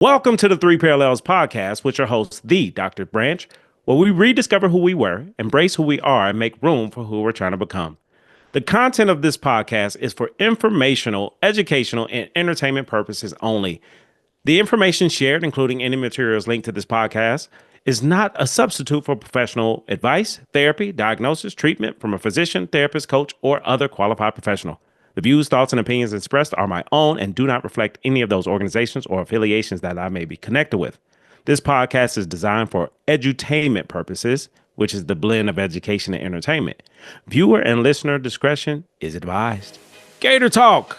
Welcome to the Three Parallels podcast with your host, the Dr. Branch, where we rediscover who we were, embrace who we are, and make room for who we're trying to become. The content of this podcast is for informational, educational, and entertainment purposes only. The information shared, including any materials linked to this podcast, is not a substitute for professional advice, therapy, diagnosis, treatment from a physician, therapist, coach, or other qualified professional. The views, thoughts, and opinions expressed are my own and do not reflect any of those organizations or affiliations that I may be connected with. This podcast is designed for edutainment purposes, which is the blend of education and entertainment. Viewer and listener discretion is advised. Gator Talk.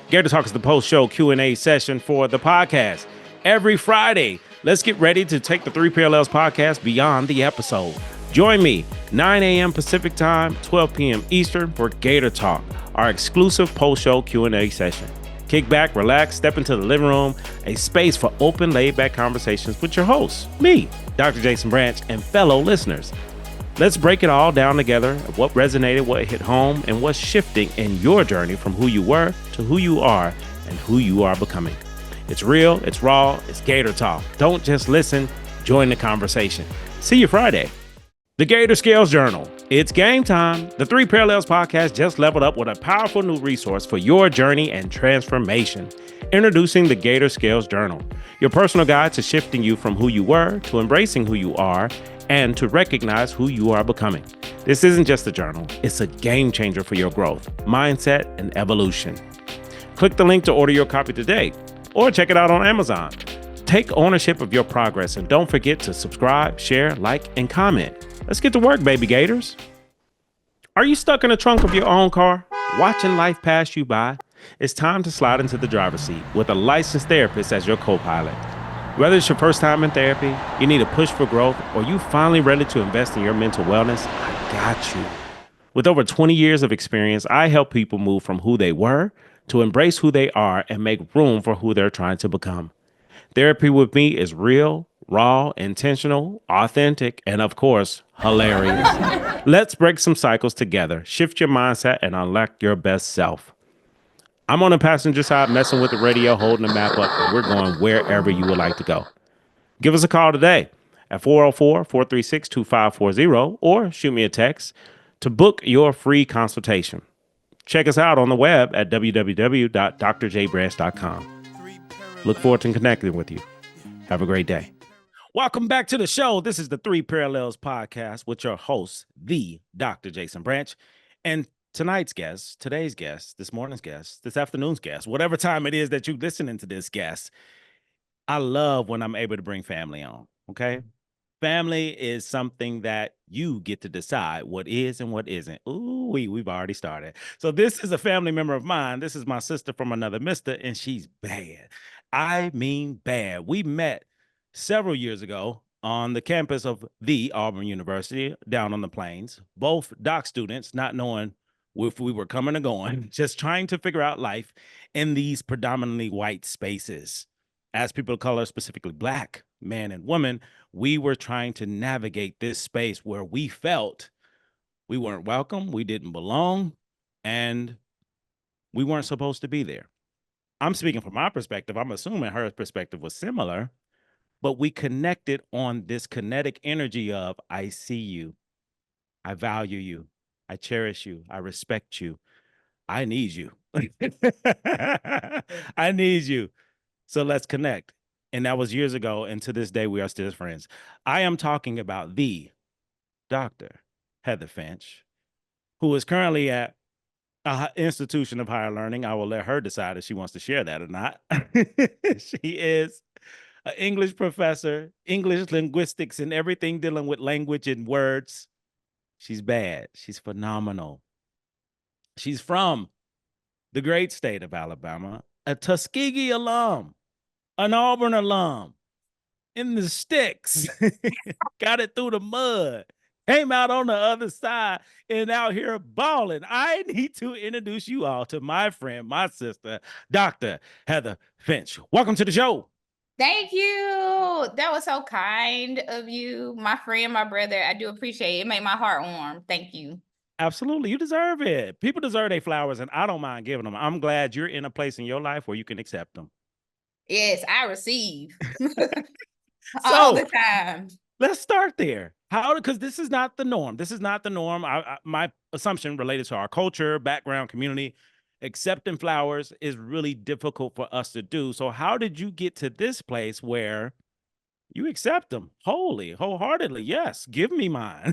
Gator Talk is the post-show Q&A session for the podcast. Every Friday, let's get ready to take the Three Parallels podcast beyond the episode. Join me, 9 a.m. Pacific Time, 12 p.m. Eastern for Gator Talk, our exclusive post-show Q&A session. Kick back, relax, step into the living room, a space for open, laid-back conversations with your hosts, me, Dr. Jason Branch, and fellow listeners. Let's break it all down together, what resonated, what hit home, and what's shifting in your journey from who you were to who you are and who you are becoming. It's real, it's raw, it's Gator Talk. Don't just listen, join the conversation. See you Friday. The Gator Scales Journal. It's game time. The Three Parallels podcast just leveled up with a powerful new resource for your journey and transformation. Introducing the Gator Scales Journal, your personal guide to shifting you from who you were to embracing who you are and to recognize who you are becoming. This isn't just a journal, it's a game changer for your growth, mindset, and evolution. Click the link to order your copy today or check it out on Amazon. Take ownership of your progress and don't forget to subscribe, share, like, and comment. Let's get to work, baby Gators. Are you stuck in the trunk of your own car, watching life pass you by? It's time to slide into the driver's seat with a licensed therapist as your co-pilot. Whether it's your first time in therapy, you need a push for growth, or you finally ready to invest in your mental wellness, I got you. With over 20 years of experience, I help people move from who they were to embrace who they are and make room for who they're trying to become. Therapy with me is real, raw, intentional, authentic, and of course, hilarious. Let's break some cycles together, shift your mindset, and unlock your best self. I'm on the passenger side messing with the radio, holding the map up, and we're going wherever you would like to go. Give us a call today at 404-436-2540 or shoot me a text to book your free consultation. Check us out on the web at www.drjbranch.com. Look forward to connecting with you. Have a great day. Welcome back to the show. This is the Three Parallels podcast with your host, the Dr. Jason Branch. And tonight's guest, today's guest, this morning's guest, this afternoon's guest, whatever time it is that you're listening to this guest, I love when I'm able to bring family on, okay? Family is something that you get to decide what is and what isn't. Ooh, we've already started. So this is a family member of mine. This is my sister from another mister, and she's bad. I mean bad. We met several years ago on the campus of the Auburn University down on the plains, both doc students, not knowing if we were coming or going, just trying to figure out life in these predominantly white spaces. As people of color, specifically Black, man and woman, we were trying to navigate this space where we felt we weren't welcome, we didn't belong, and we weren't supposed to be there. I'm speaking from my perspective. I'm assuming her perspective was similar, but we connected on this kinetic energy of, I see you, I value you, I cherish you, I respect you, I need you. I need you. So let's connect. And that was years ago. And to this day, we are still friends. I am talking about the Dr. Heather Finch, who is currently at an institution of higher learning. I will let her decide if she wants to share that or not. She is an English professor, English linguistics, and everything dealing with language and words. She's bad. She's phenomenal. She's from the great state of Alabama, a Tuskegee alum, an Auburn alum, in the sticks, got it through the mud, came out on the other side, and out here balling. I need to introduce you all to my friend, my sister, Dr. Heather Finch. Welcome to the show. Thank you. That was so kind of you, my friend, my brother. I do appreciate it. It made my heart warm. Thank you. Absolutely. You deserve it. People deserve their flowers, and I don't mind giving them. I'm glad you're in a place in your life where you can accept them. Yes, I receive all the So time. let's start there. How, because this is not the norm. This is not the norm. My assumption related to our culture, background, community, accepting flowers is really difficult for us to do. So how did you get to this place where you accept them wholeheartedly? Yes, give me mine.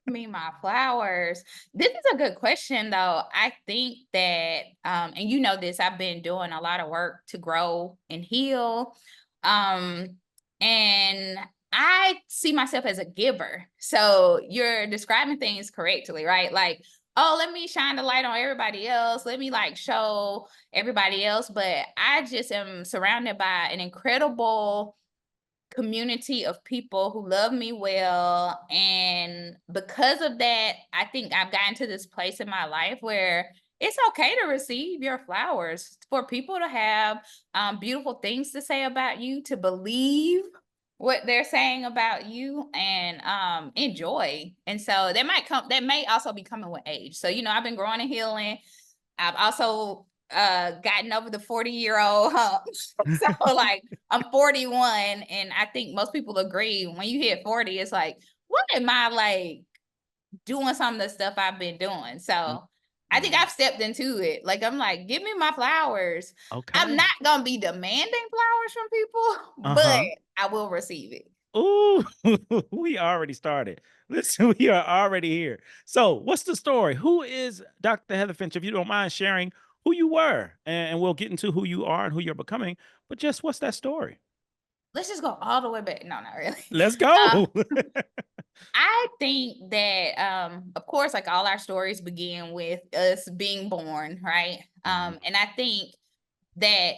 Me, my flowers. This is a good question, though. I think that, and you know this, I've been doing a lot of work to grow and heal. Um, and I see myself as a giver. So you're describing things correctly, right? Like, oh, let me shine the light on everybody else. Let me like show everybody else. But I just am surrounded by an incredible community of people who love me well. And because of that, I think I've gotten to this place in my life where it's okay to receive your flowers, for people to have beautiful things to say about you, to believe what they're saying about you, and enjoy. And so that may also be coming with age. So, I've been growing and healing. I've also gotten over the 40-year-old hump. So like I'm 41, and I think most people agree when you hit 40, it's like, what am I like doing some of the stuff I've been doing? So I think Mm, I've stepped into it. Like I'm like, give me my flowers. I'm okay. not gonna be demanding flowers from people, but Uh-huh. I will receive it. Ooh, we already started. Listen, we are already here. So, what's the story? Who is Dr. Heather Finch? If you don't mind sharing who you were, and we'll get into who you are and who you're becoming. But just what's that story? Let's just go all the way back. No, not really. Let's Uh, go. I think that, of course, like all our stories begin with us being born, right? Mhm, And I think that,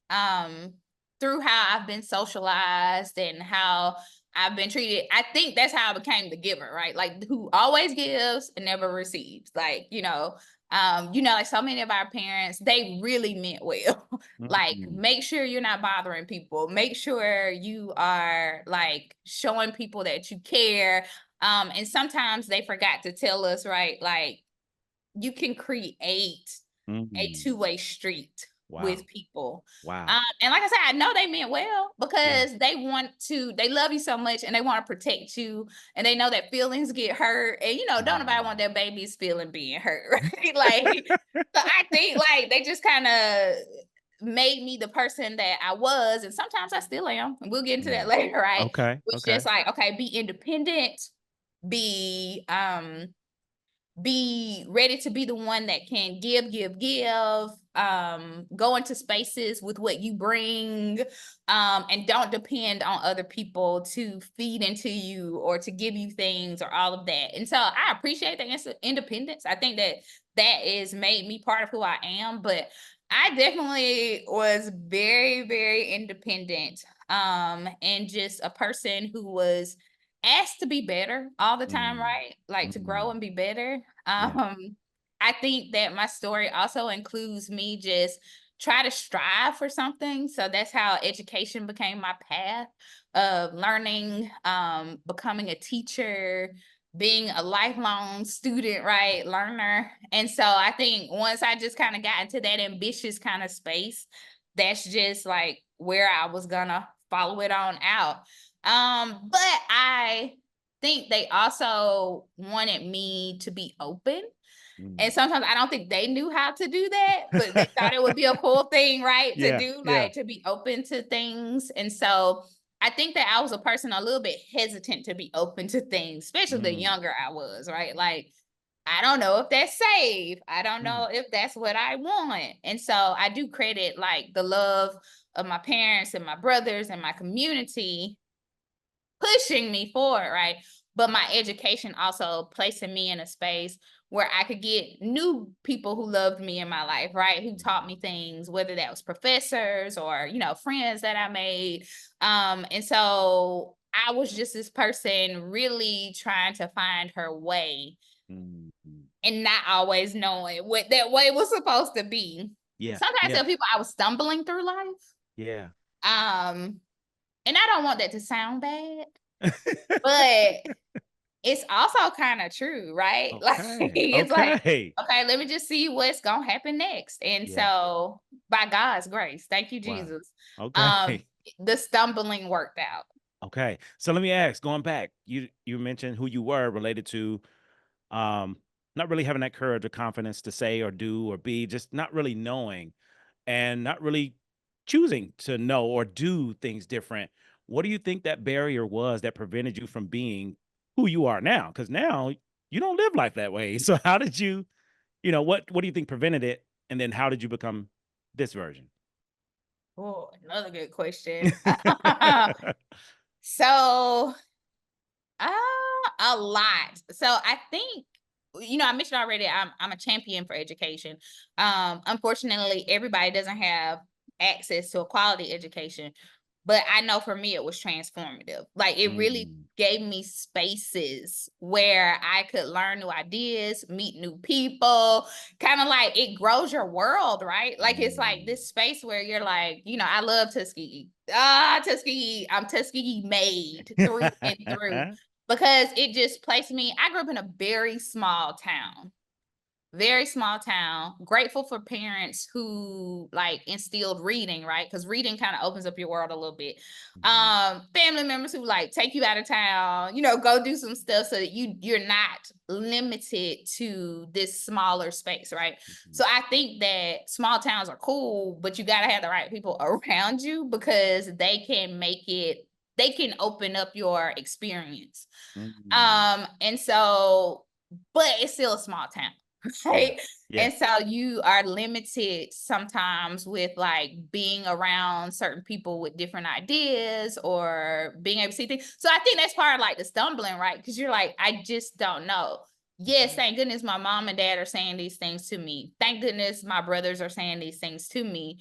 um, through how I've been socialized and how I've been treated, I think that's how I became the giver, right? Like who always gives and never receives. Like, like so many of our parents, they really meant well. Like, mhm, make sure you're not bothering people. Make sure you are like showing people that you care. And sometimes they forgot to tell us, right? Like, you can create a mhm. two-way street Wow. with people. Wow. And like I said, I know they meant well, Yeah. because they love you so much, and they want to protect you, and they know that feelings get hurt. And don't nobody want Mhm. their baby's feeling being hurt, right? Like, so I think like they just kind of made me the person that I was, and sometimes I still am. And we'll get into that Mm. later, right? Okay. Which Okay. just like, okay, be independent, be ready to be the one that can give, go into spaces with what you bring, and don't depend on other people to feed into you or to give you things or all of that. And so I appreciate the independence. I think that that is made me part of who I am, but I definitely was very, very independent, and just a person who was asked to be better all the time, Mm. right? Like to grow Mhm. and be better. Yeah. I think that my story also includes me just try to strive for something. So that's how education became my path of learning, becoming a teacher, being a lifelong student, right? Learner. And so I think once I just kind of got into that ambitious kind of space, that's just like where I was gonna follow it on out. But I think they also wanted me to be open. And Mm. sometimes I don't think they knew how to do that, but they thought it would be a cool thing, right? To Yeah. do, Yeah. like to be open to things. And so I think that I was a person a little bit hesitant to be open to things, especially the Mm. younger I was, right? Like, I don't know if that's safe. I don't Mm. know if that's what I want. And so I do credit like the love of my parents and my brothers and my community pushing me forward, right? But my education also placing me in a space where I could get new people who loved me in my life, right? Who taught me things, whether that was professors or, friends that I made. And so I was just this person really trying to find her way Mm. Mm. and not always knowing what that way was supposed to be. Yeah. Sometimes I Yeah. tell people I was stumbling through life. Yeah. And I don't want that to sound bad, but it's also kind of true, right? Like Okay. it's like, Okay. okay, let me just see what's gonna happen next. And Yeah. so by God's grace, thank you, Wow. Jesus. Okay. The stumbling worked out. Okay. So let me ask, going back, you mentioned who you were related to um not really having that courage or confidence to say or do or be, just not really knowing and not really choosing to know or do things different. What do you think that barrier was that prevented you from being who you are now? Because now you don't live life that way. So how did you, what do you think prevented it? And then how did you become this version? Oh, another good question. So Uh, a lot. So I think, I mentioned already, I'm a champion for education. Unfortunately, everybody doesn't have access to a quality education, but I know for me it was transformative. Like it really Mm, gave me spaces where I could learn new ideas, meet new people, kind of like it grows your world, right? Like it's like mm. this space where you're like, I love Tuskegee. Tuskegee, I'm Tuskegee made through and through because it just placed me. I grew up in a very small town, grateful for parents who like instilled reading, right? Because reading kind of opens up your world a little bit. Mhm, Family members who like take you out of town, go do some stuff so that you're not limited to this smaller space, right? So mhm, I think that small towns are cool, but you got to have the right people around you because they can open up your experience. mm. And so, but it's still a small town, Yeah. right? Yeah. And so you are limited sometimes with like being around certain people with different ideas or being able to see things. So I think that's part of like the stumbling, right? Because you're like, I just don't know. Yes, Mhm, thank goodness my mom and dad are saying these things to me. Thank goodness my brothers are saying these things to me.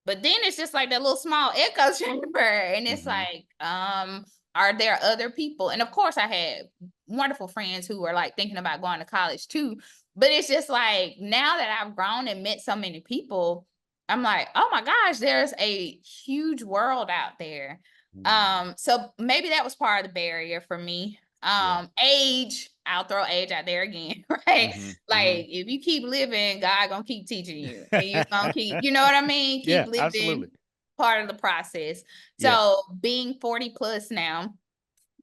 But then it's just like that little small echo chamber. And it's mhm, like, are there other people? And of course, I had wonderful friends who were like thinking about going to college too. But it's just like now that I've grown and met so many people, I'm like, oh my gosh, there's a huge world out there. mm. So maybe that was part of the barrier for me. Yeah. Age, I'll throw age out there again, right? Mhm, Like mhm. if you keep living, God gonna keep teaching you, and you gonna keep, you know what I mean? Keep Yeah, living, absolutely. part of the process. Yeah. So being 40 plus now,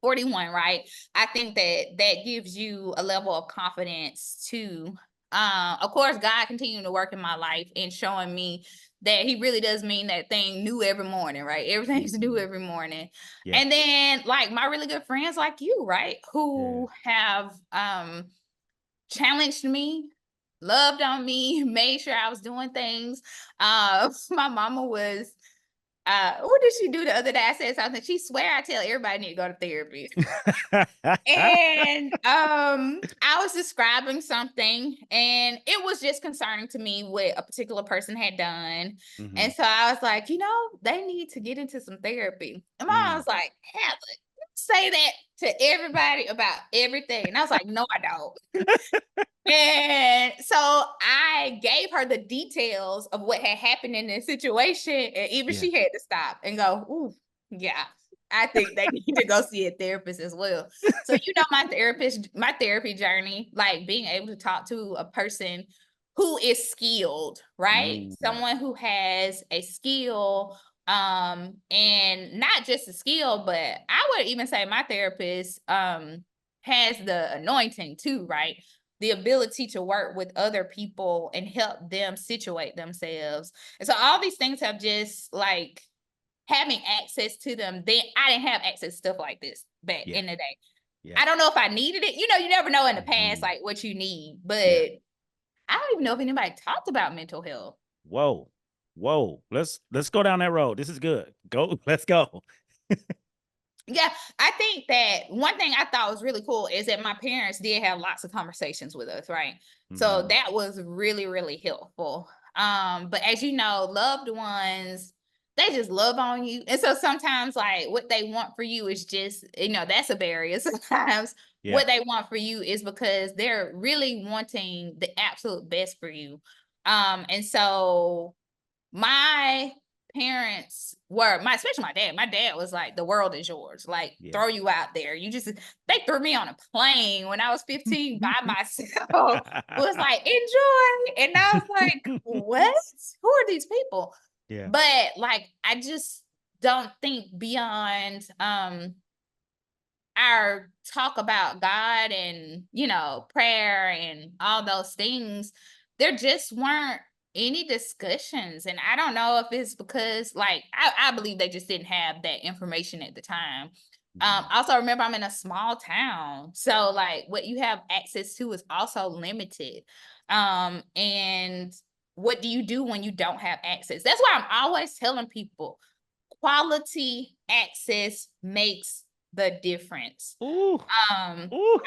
41, right? I think that that gives you a level of confidence to, of course, God continuing to work in my life and showing me that He really does mean that thing new every morning, right? Everything's new Mhm. every morning. Yeah. And then like my really good friends like you, right? Yeah. Who have challenged me, loved on me, made sure I was doing things. My mama was what did she do the other day? I said something. She swear I tell everybody need to go to therapy. And I was describing something and it was just concerning to me what a particular person had done. And Mhm. so I was like, they need to get into some therapy. And mom Mm. was like, Heather, you say that to everybody about everything. And I was like, no, I don't. And so I gave her the details of what had happened in this situation, and even Yeah. she had to stop and go, "Ooh, yeah, I think they need to go see a therapist as well." So my therapy journey, like being able to talk to a person who is skilled, right? Mm. Someone who has a skill, and not just a skill, but I would even say my therapist has the anointing too, right? The ability to work with other people and help them situate themselves. And so all these things have just like having access to them. Then I didn't have access to stuff like this back Yeah. in the day. Yeah. I don't know if I needed it. You never know in the past Mhm. like what you need, but Yeah. I don't even know if anybody talked about mental health. Whoa. Whoa. Let's go down that road. This is good. Go. Let's go. Yeah, I think that one thing I thought was really cool is that my parents did have lots of conversations with us, right? So Mhm. that was really, really helpful. But as you know, loved ones, they just love on you. And so sometimes like what they want for you is just, that's a barrier. Sometimes Yeah. what they want for you is because they're really wanting the absolute best for you. And so my parents were especially my dad. My dad was like, the world is yours. Like, Yeah. throw you out there. They threw me on a plane when I was 15 by myself. Was like, enjoy. And I was like, what? Who are these people? Yeah. But like, I just don't think beyond our talk about God and, prayer and all those things, there just weren't any discussions. And I don't know if it's because, like, I believe they just didn't have that information at the time. Also, remember, I'm in a small town. So, like, what you have access to is also limited. And what do you do when you don't have access? That's why I'm always telling people quality access makes the difference. Ooh. Ooh.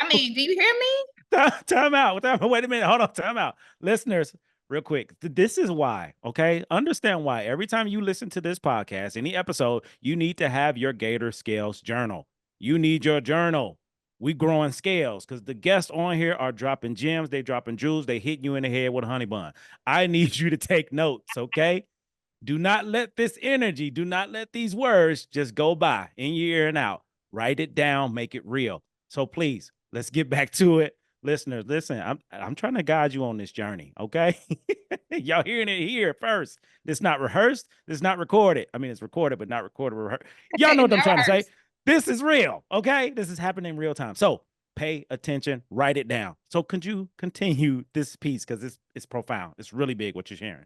I mean, do you hear me? Time out. Wait a minute. Hold on. Time out. Listeners, real quick. This is why, okay? Understand why. Every time you listen to this podcast, any episode, you need to have your Gator Scales journal. You need your journal. We growing scales because the guests on here are dropping gems. They dropping jewels. They hitting you in the head with a honey bun. I need you to take notes, okay? Do not let this energy, do not let these words just go by in your ear and out. Write it down, make it real. So please, let's get back to it. Listeners, listen, I'm trying to guide you on this journey, okay? Y'all hearing it here first. This not rehearsed. This not recorded. I mean, it's recorded, but not recorded. Y'all know what I'm trying to say. This is real, okay? This is happening in real time. So pay attention, write it down. So could you continue this piece? Because it's profound. It's really big what you're sharing.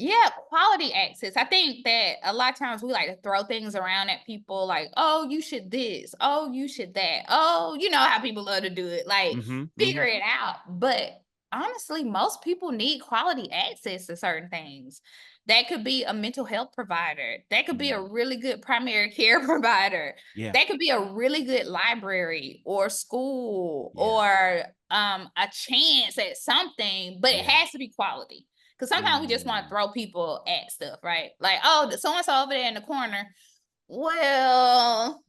Yeah, quality access. I think that a lot of times we like to throw things around at people like, oh, you should this. Oh, you should that. Oh, you know how people love to do it. Like, figure it out. But honestly, most people need quality access to certain things. That could be a mental health provider. That could be a really good primary care provider. Yeah. That could be a really good library or school or a chance at something, but it has to be quality. Because sometimes we just want to throw people at stuff, right? Like, oh, so-and-so over there in the corner. Well,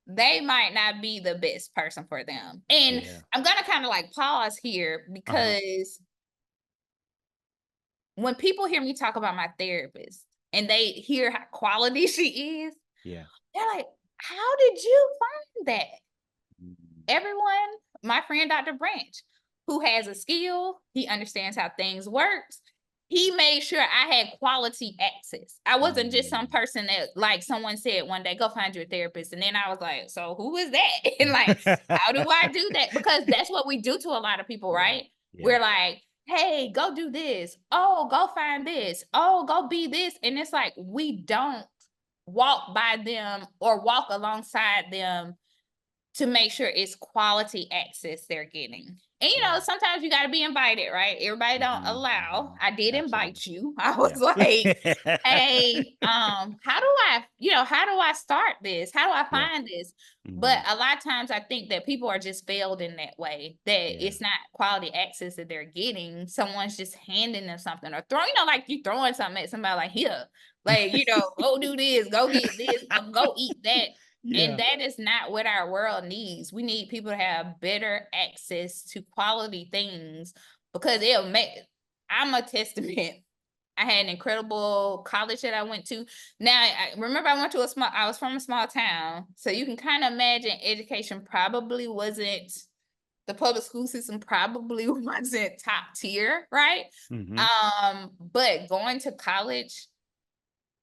they might not be the best person for them. And I'm going to kind of like pause here because when people hear me talk about my therapist and they hear how quality she is, they're like, how did you find that? Everyone, my friend, Dr. Branch, who has a skill, he understands how things works. He made sure I had quality access. I wasn't just some person that, like someone said one day, go find your therapist. And then I was like, so who is that? And like, how do I do that? Because that's what we do to a lot of people, right? We're like, hey, go do this. Oh, go find this. Oh, go be this. And it's like, we don't walk by them or walk alongside them to make sure it's quality access they're getting. And sometimes you got to be invited, right? Everybody don't allow. I did invite you. I was like, hey, how do I start this? How do I find this? But a lot of times I think that people are just failed in that way, that it's not quality access that they're getting. Someone's just handing them something or throwing, like you throwing something at somebody like, here, like, go do this, go get this, go eat that. And that is not what our world needs. We need people to have better access to quality things because I'm a testament. I had an incredible college that I went to. Now, I was from a small town. So you can kind of imagine education probably wasn't, the public school system probably wasn't top tier, right? But going to college,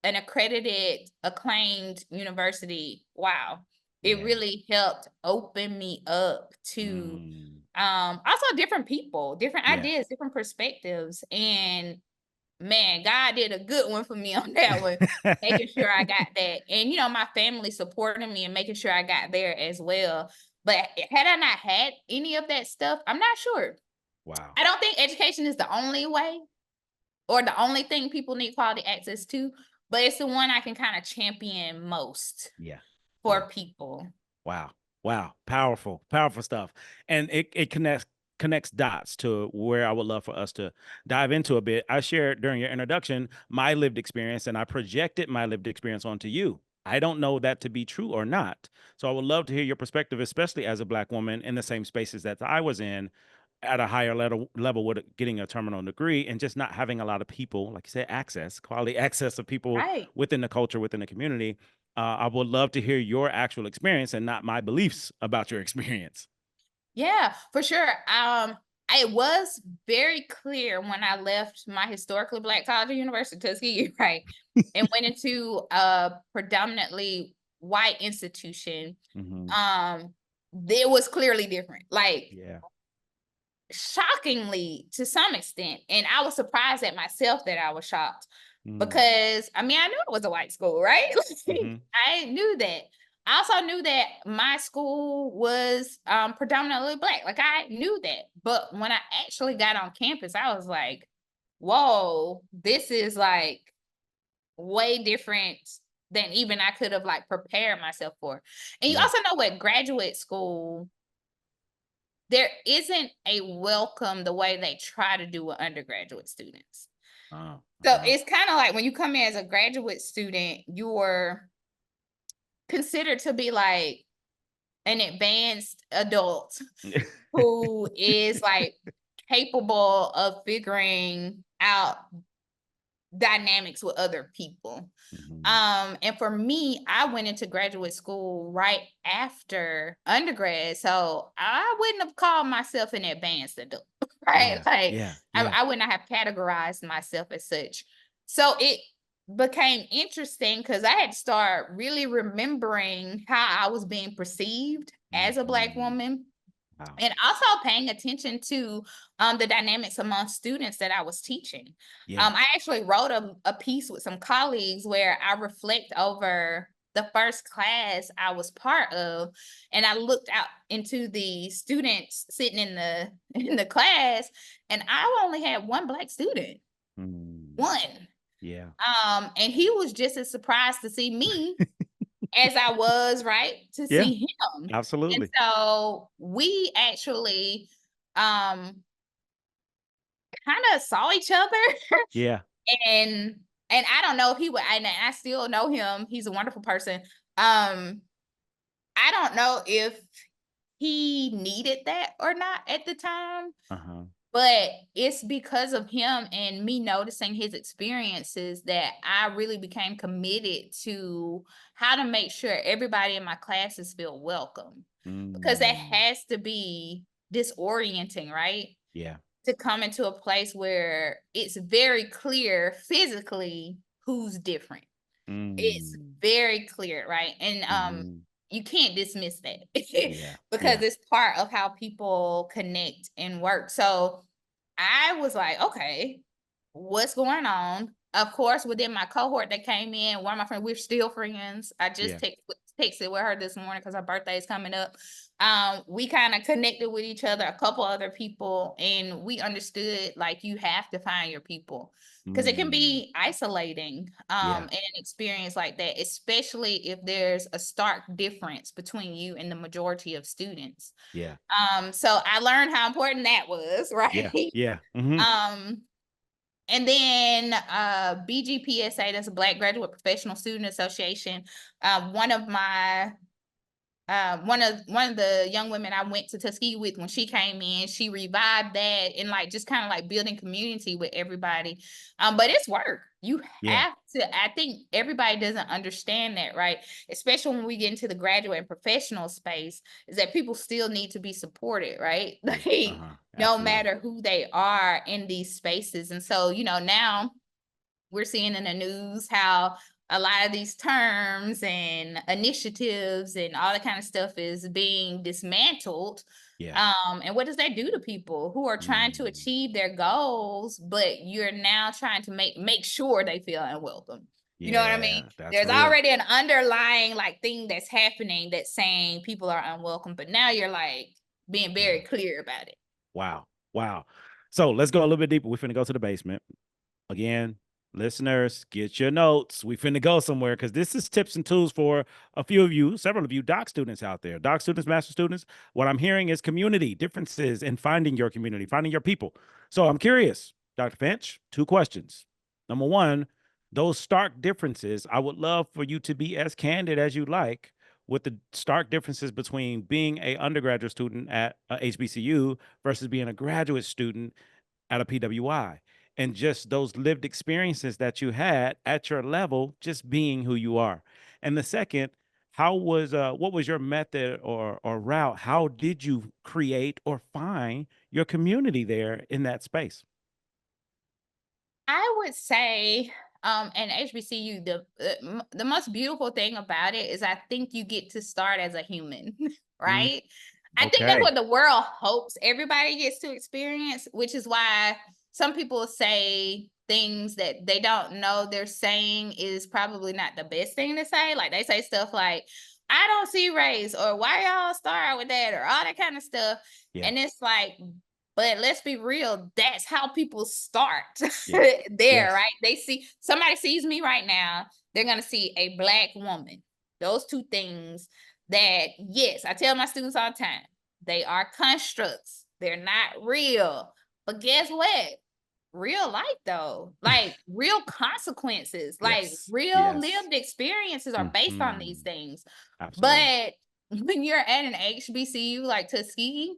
an accredited, acclaimed university, wow, it really helped open me up to also different people, different ideas, different perspectives. And man, God did a good one for me on that one, making sure I got that. And my family supporting me and making sure I got there as well. But had I not had any of that stuff, I'm not sure. Wow. I don't think education is the only way or the only thing people need quality access to, but it's the one I can kind of champion most for people. Wow. Wow. Powerful stuff. And it connects dots to where I would love for us to dive into a bit. I shared during your introduction my lived experience, and I projected my lived experience onto you. I don't know that to be true or not. So I would love to hear your perspective, especially as a Black woman in the same spaces that I was in. at a higher level with getting a terminal degree and just not having a lot of people, like you said, quality access of people Right. within the culture, within the community. I would love to hear your actual experience and not my beliefs about your experience. Yeah, for sure. It was very clear when I left my historically Black college or university, Tuskegee, right, and went into a predominantly white institution. Mm-hmm. Um, it was clearly different, like Yeah. shockingly to some extent. And I was surprised at myself that I was shocked Mm-hmm. because I mean, I knew it was a white school, right? Mm-hmm. I knew that. I also knew that my school was predominantly Black. Like I knew that. But when I actually got on campus, I was like, whoa, this is like way different than even I could have like prepared myself for. And you Yeah. also know what graduate school, there isn't a welcome the way they try to do with undergraduate students. Oh, So okay. it's kind of like when you come in as a graduate student, you're considered to be like an advanced adult who is like capable of figuring out dynamics with other people. Mm-hmm. And for me, I went into graduate school right after undergrad. So I wouldn't have called myself an advanced adult, right? Yeah. Like Yeah. I, Yeah. I would not have categorized myself as such. So it became interesting because I had to start really remembering how I was being perceived as a Black Mm-hmm. woman, Wow. and also paying attention to the dynamics among students that I was teaching. Yeah. I actually wrote a piece with some colleagues where I reflect over the first class I was part of, and I looked out into the students sitting in the in the class, and I only had one Black student, Mm. one. Yeah. And he was just as surprised to see me as I was, right, to Yeah. see him. And Absolutely. so we actually um kind of saw each other Yeah. and I don't know if he would, and I still know him. He's a wonderful person. I don't know if he needed that or not at the time, Uh-huh. but it's because of him and me noticing his experiences that I really became committed to how to make sure everybody in my classes feel welcome. Because that Mm. has to be disorienting, right? Yeah. To come into a place where it's very clear physically who's different. It's Mm. very clear, right? And Mhm. you can't dismiss that Yeah. because Yeah. it's part of how people connect and work. So I was like, okay, what's going on? Of course, within my cohort that came in, one of my friends, we're still friends. I just Yeah. texted with her this morning because her birthday is coming up. We kind of connected with each other, a couple other people, and we understood like you have to find your people because it can Mm. be isolating Yeah. in an experience like that, especially if there's a stark difference between you and the majority of students. Yeah. So I learned how important that was, Yeah. right? Yeah. Mhm. um and then BGPSA, that's a Black Graduate Professional Student Association. One of my one of the young women I went to Tuskegee with, when she came in, she revived that and like just kind of like building community with everybody. But it's work. You Yeah. have to, I think everybody doesn't understand that, right? Especially when we get into the graduate and professional space, is that people still need to be supported, right? Yeah. Like Uh-huh. no Absolutely. matter who they are in these spaces. And so, now we're seeing in the news how a lot of these terms and initiatives and all that kind of stuff is being dismantled. Yeah. And what does that do to people who are trying to Mm. achieve their goals, but you're now trying to make sure they feel unwelcome? You know what I mean? Yeah. That's There's real. already an underlying like thing that's happening that's saying people are unwelcome, but now you're like being Yeah. very clear about it. Wow. Wow. So let's go a little bit deeper. We're finna go to the basement. Again, listeners, get your notes. We finna go somewhere because this is tips and tools for a few of you, several of you doc students out there, doc students, master students. What I'm hearing is community differences in finding your community, finding your people. So I'm curious, Dr. Finch, two questions. Number one, those stark differences, I would love for you to be as candid as you like. with the stark differences between being a undergraduate student at a HBCU versus being a graduate student at a PWI, and just those lived experiences that you had at your level, just being who you are. And the second, how was what was your method or route? How did you create or find your community there in that space? I would say, in HBCU, the most beautiful thing about it is I think you get to start as a human, Mm, right? I think that's okay. what the world hopes everybody gets to experience, which is why some people say things that they don't know they're saying is probably not the best thing to say. Like they say stuff like, I don't see race, or why y'all start with that, or all that kind of stuff. Yeah. And it's like, but let's be real, that's how people start Yeah. there, Yes. right? They see somebody sees me right now, they're gonna see a black woman. Those two things that, yes, I tell my students all the time, they are constructs. They're not real. But guess what? Real life though, like real consequences, like Yes. real Yes. lived experiences are based on these Hmm. things. Absolutely. But when you're at an HBCU like Tuskegee,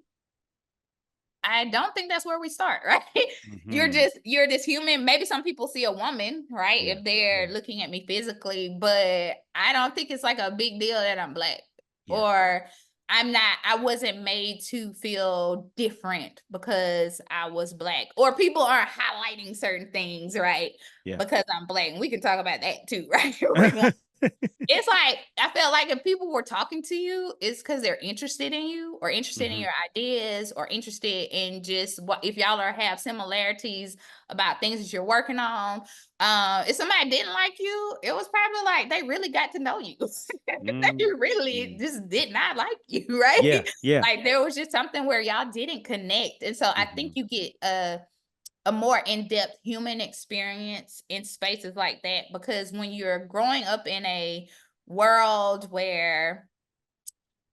I don't think that's where we start, right? Hmm. You're this human. Maybe some people see a woman, right? Yeah. If they're Yeah. looking at me physically, but I don't think it's like a big deal that I'm black Yeah. or I wasn't made to feel different because I was black. Or people are highlighting certain things, right? Yeah. Because I'm black. And we can talk about that too, right? If we want. It's like, I felt like if people were talking to you, it's because they're interested in you or interested in Hmm. your ideas or interested in just what if y'all are have similarities about things that you're working on. If somebody didn't like you, it was probably like they really got to know you. They really Mm. just did not like you, right? Yeah. Yeah. Like there was just something where y'all didn't connect. And so I think Hmm. you get a more in-depth human experience in spaces like that, because when you're growing up in a world where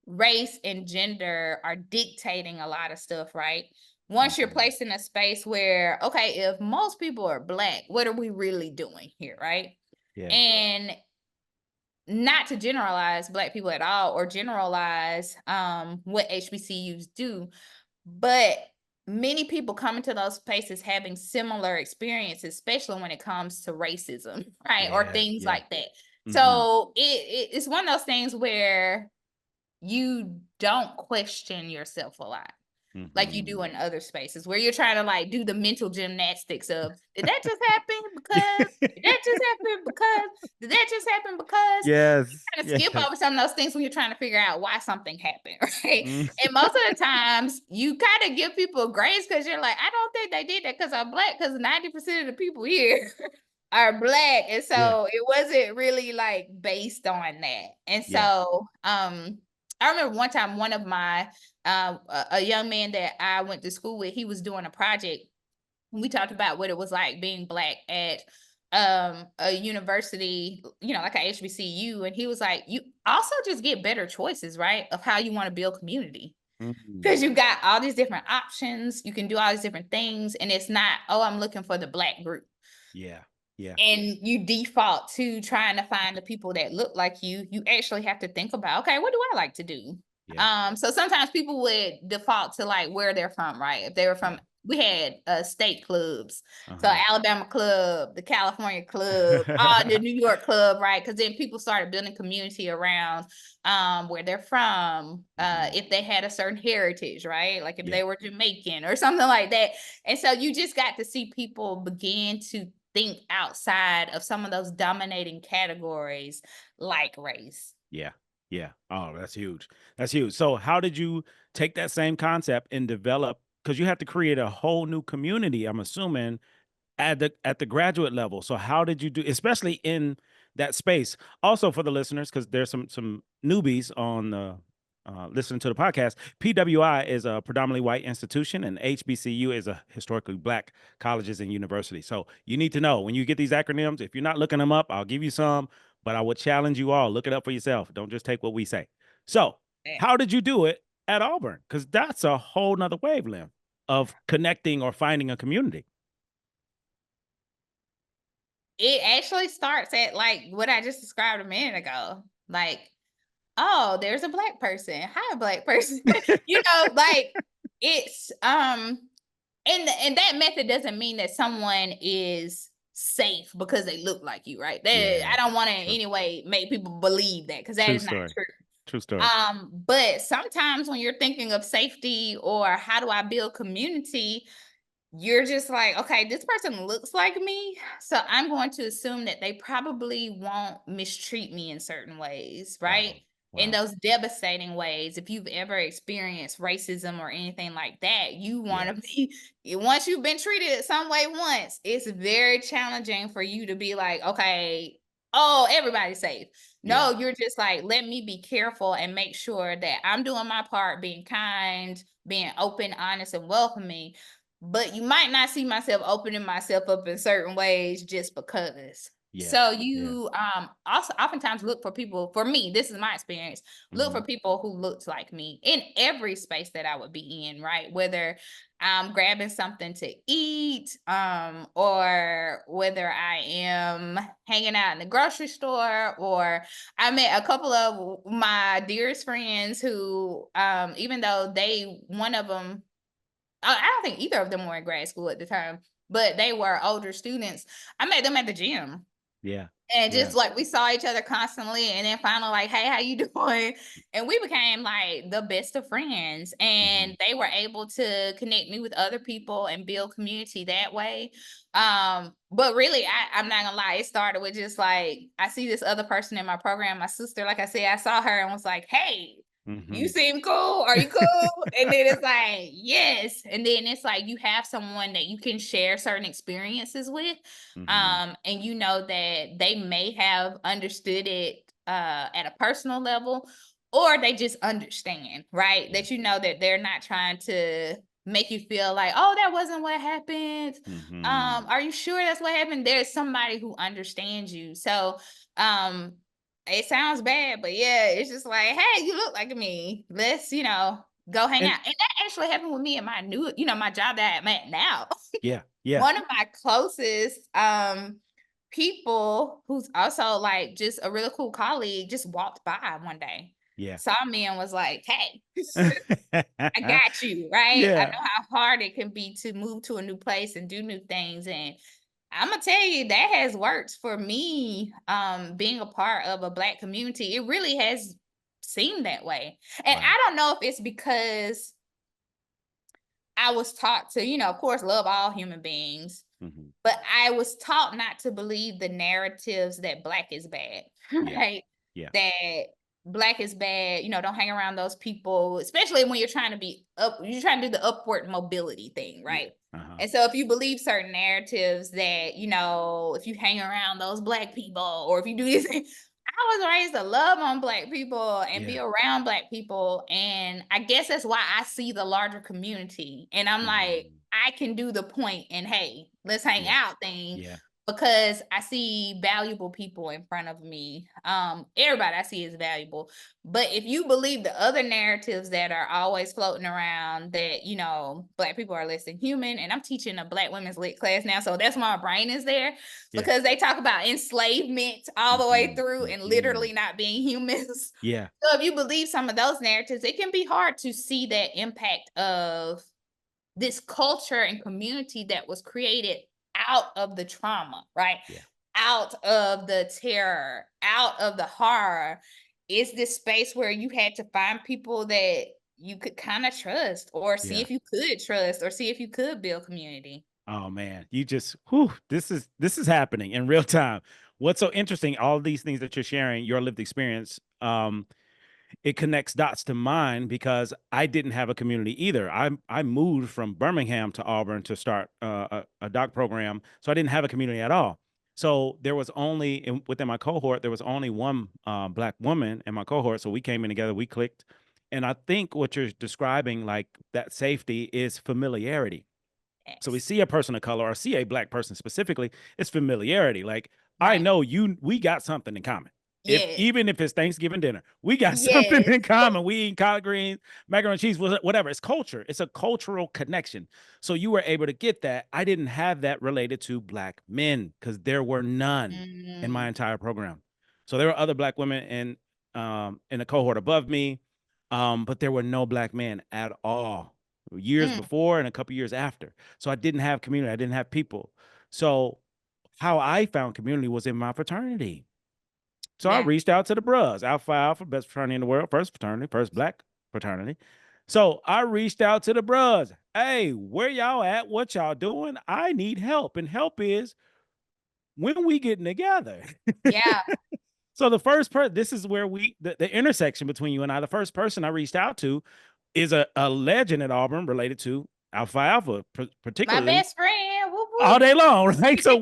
race and gender are dictating a lot of stuff, right? Once you're Hmm. placed in a space where, okay, if most people are black, what are we really doing here, right? Yeah. And not to generalize black people at all or generalize what HBCUs do, but many people come into those places having similar experiences, especially when it comes to racism, right? Or Yeah. things Yeah. like that. Hmm. So it's one of those things where you don't question yourself a lot like you do Hmm. in other spaces where you're trying to like do the mental gymnastics of did that just happen because did that just happen because did that just happen because Yes. kind of skip Yes. over some of those things when you're trying to figure out why something happened, right? Mm. And most of the times you kind of give people grace because you're like, I don't think they did that because I'm black, because 90% of the people here are black. And Yeah. so it wasn't really like based on that. And Yeah. so I remember one time one of my a young man that I went to school with, he was doing a project. We talked about what it was like being black at a university, you know, like a HBCU, and he was like, you also just get better choices, right, of how you want to build community, because Mm. you got all these different options, you can do all these different things, and it's not, oh, I'm looking for the black group Yeah. Yeah. and you default to trying to find the people that look like you actually have to think about, okay, what do I like to do? Yeah. So sometimes people would default to like where they're from, right? If they were from, Yeah. we had state clubs. So Uh-huh. Alabama club, the California club, the New York club, right? Because then people started building community around where they're from, Hmm. if they had a certain heritage, right? Like if Yeah. they were Jamaican or something like that. And so you just got to see people begin to think outside of some of those dominating categories like race. Yeah. Yeah. Oh, that's huge. That's huge. So how did you take that same concept and develop, because you have to create a whole new community, I'm assuming, at the graduate level. So how did you do, especially in that space? Also for the listeners, because there's some newbies on listening to the podcast. PWI is a predominantly white institution, and HBCU is a historically black colleges and universities. So you need to know when you get these acronyms. If you're not looking them up, I'll give you some, but I would challenge you all, look it up for yourself. Don't just take what we say. So how did you do it at Auburn? Because that's a whole nother wavelength of connecting or finding a community. It actually starts at like what I just described a minute ago. Like oh, there's a black person. Hi, black person. You know, like it's and that method doesn't mean that someone is safe because they look like you, right? I Yeah, don't want to in true. any way make people believe that because that True is not story. true. True story. But sometimes when you're thinking of safety or how do I build community, you're just like, okay, this person looks like me. So I'm going to assume that they probably won't mistreat me in certain ways, right? Wow. In Wow. those devastating ways. If you've ever experienced racism or anything like that, you want Yeah. to be, once you've been treated some way once, it's very challenging for you to be like, okay, oh, everybody's safe. Yeah. No, you're just like, let me be careful and make sure that I'm doing my part, being kind, being open, honest, and welcoming, but you might not see myself opening myself up in certain ways just because. Yeah. So Yeah. you also oftentimes look for people, for me, this is my experience, look Hmm. for people who looks like me in every space that I would be in, right? Whether I'm grabbing something to eat, or whether I am hanging out in the grocery store, or I met a couple of my dearest friends who, even though one of them, I don't think either of them were in grad school at the time, but they were older students. I met them at the gym. Yeah. And Yeah. just like we saw each other constantly, and then finally, like, hey, how you doing? And we became like the best of friends. Hmm. And they were able to connect me with other people and build community that way. But really, I'm not gonna lie, it started with just like I see this other person in my program, my sister, like I said, I saw her and was like, hey, you Hmm. seem cool. Are you cool? And then it's like, yes. And then it's like you have someone that you can share certain experiences with. Hmm. And you know that they may have understood it at a personal level, or they just understand, right? Yeah. That you know that they're not trying to make you feel like, oh, that wasn't what happened. Hmm. Are you sure that's what happened? There's somebody who understands you. So um it sounds bad, but yeah, it's just like, hey, you look like me. Let's, go hang And out. And that actually happened with me at my new, my job that I'm at now. yeah. Yeah. One of my closest people who's also like just a really cool colleague just walked by one day, Yeah. saw me and was like, hey, I got you, right? I Yeah. know how hard it can be to move to a new place and do new things. And I'm gonna tell you that has worked for me. Being a part of a Black community, it really has seemed that way. And Wow. I don't know if it's because I was taught to, of course, love all human beings, Hmm. but I was taught not to believe the narratives that Black is bad, Yeah. right? Yeah. That Black is bad, don't hang around those people, especially when you're trying to be up, you're trying to do the upward mobility thing, Yeah. right? Uh-huh. And so if you believe certain narratives that, if you hang around those Black people or if you do this, I was raised to love on Black people and be Yeah. around Black people. And I guess that's why I see the larger community. And I'm like, Mhm. I can do the point and hey, let's hang Yeah. out thing Yeah. because I see valuable people in front of me. Everybody I see is valuable. But if you believe the other narratives that are always floating around that, Black people are less than human, and I'm teaching a Black women's lit class now, so that's why my brain is there Yeah. because they talk about enslavement all the way Mhm. through and Mhm. literally not being humans. Yeah. So if you believe some of those narratives, it can be hard to see that impact of this culture and community that was created out of the trauma, right? Yeah. Out of the terror, out of the horror. Is this space where you had to find people that you could kind of trust or see Yeah. if you could trust or see if you could build community. Oh man, you just whew, this is happening in real time. What's so interesting, all of these things that you're sharing, your lived experience, it connects dots to mine because I didn't have a community either. I moved from Birmingham to Auburn to start a doc program, so I didn't have a community at all. So there was only within my cohort there was only one Black woman in my cohort. So we came in together, we clicked, and I think what you're describing, like that safety, is familiarity. So we Yes. see a person of color or see a Black person specifically, it's familiarity. Like, I Right. know we got something in common. If Yes. even if it's Thanksgiving dinner, we got something Yes. in common. We eat collard greens, macaroni and cheese, whatever. It's culture. It's a cultural connection. So you were able to get that. I didn't have that related to Black men because there were none in my Mm, entire program. So there were other Black women, and in a cohort above me, but there were no black men at all years Mm, before and a couple years after. So I didn't have community. I didn't have people. So how I found community was in my fraternity. So I yeah. reached out to the bros, Alpha Alpha, best fraternity in the world, first fraternity, first black fraternity. So I reached out to the bros. Hey, where y'all at? What y'all doing? I need help. And help is when we getting together. Yeah. So the first person, this is where the intersection between you and I, the first person I reached out to is a legend at Auburn related to Alpha Alpha, My particularly best friend. Whoop all whoop. day long, right? So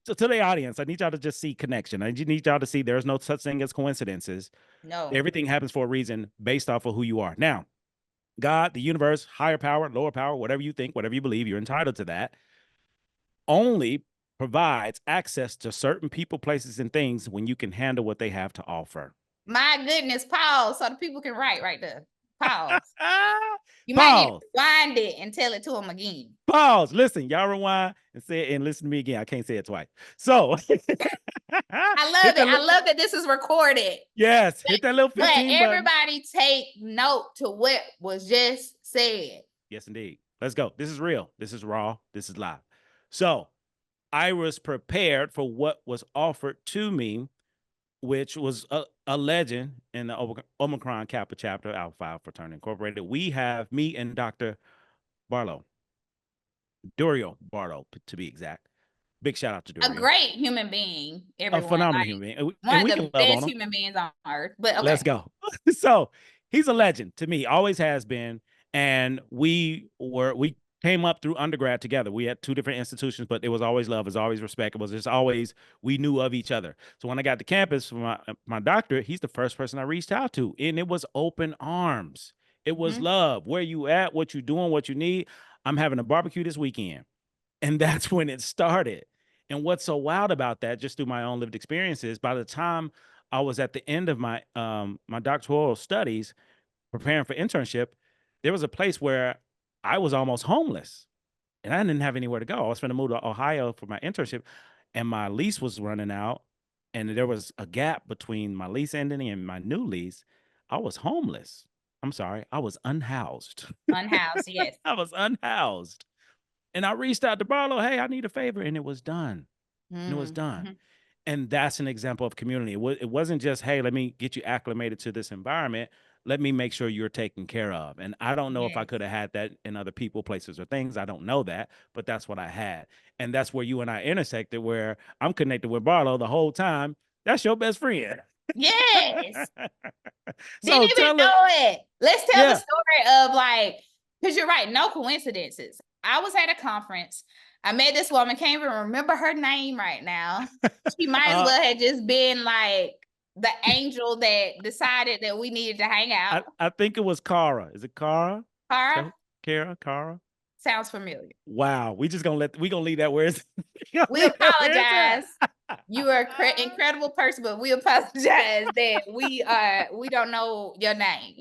so to the audience, I need y'all to just see connection. I need y'all to see there's no such thing as coincidences. No. Everything happens for a reason based off of who you are. Now, God, the universe, higher power, lower power, whatever you think, whatever you believe, you're entitled to that, only provides access to certain people, places, and things when you can handle what they have to offer. My goodness, pause so the people can write right there. Pause. You might need to Pause. rewind it and tell it to them again. Pause. Listen, y'all rewind and say it and listen to me again. I can't say it twice. So I love hit it. I that. love that this is recorded. Yes, hit that little But 15 button. everybody take note to what was just said. Yes, indeed. Let's go. This is real. This is raw. This is live. So I was prepared for what was offered to me, which was a legend in the Omicron Kappa chapter, Alpha Phi Fraternity Incorporated. We have me and Dr. Barlow, Durio Barlow, to be exact. Big shout out to A Durio. great human being, A everyone. phenomenal Like human being. one And of we the can love on best him. human beings on earth. But Let's okay. go. So he's a legend to me, always has been. And we came up through undergrad together. We had two different institutions, but it was always love, it was always respect. It was just always, we knew of each other. So when I got to campus for my doctorate, he's the first person I reached out to. And it was open arms. It was love. Where you at, what you doing, what you need. I'm having a barbecue this weekend. And that's when it started. And what's so wild about that, just through my own lived experiences, by the time I was at the end of my doctoral studies, preparing for internship, there was a place where I was almost homeless and I didn't have anywhere to go. I was going to move to Ohio for my internship and my lease was running out. And there was a gap between my lease ending and my new lease. I was homeless. I'm sorry, I was unhoused. Unhoused, yes. I was unhoused. And I reached out to Barlow, hey, I need a favor. And it was done. And it was done. And that's an example of community. It wasn't just, hey, let me get you acclimated to this environment. Let me make sure you're taken care of. And I don't know if I Yes. could have had that in other people, places, or things. I don't know that, but that's what I had. And that's where you and I intersected, where I'm connected with Barlow the whole time. That's your best friend. Yes. So Didn't even tell know it. it. Let's tell the Yeah. story of like, because you're right, no coincidences. I was at a conference. I met this woman, can't even remember her name right now. She might as well have just been like the angel that decided that we needed to hang out. I think it was Cara. Is it Cara? Cara? Cara? Sounds familiar. Wow. We gonna leave that where it's We apologize. You are an incredible person, but we apologize that we don't know your name.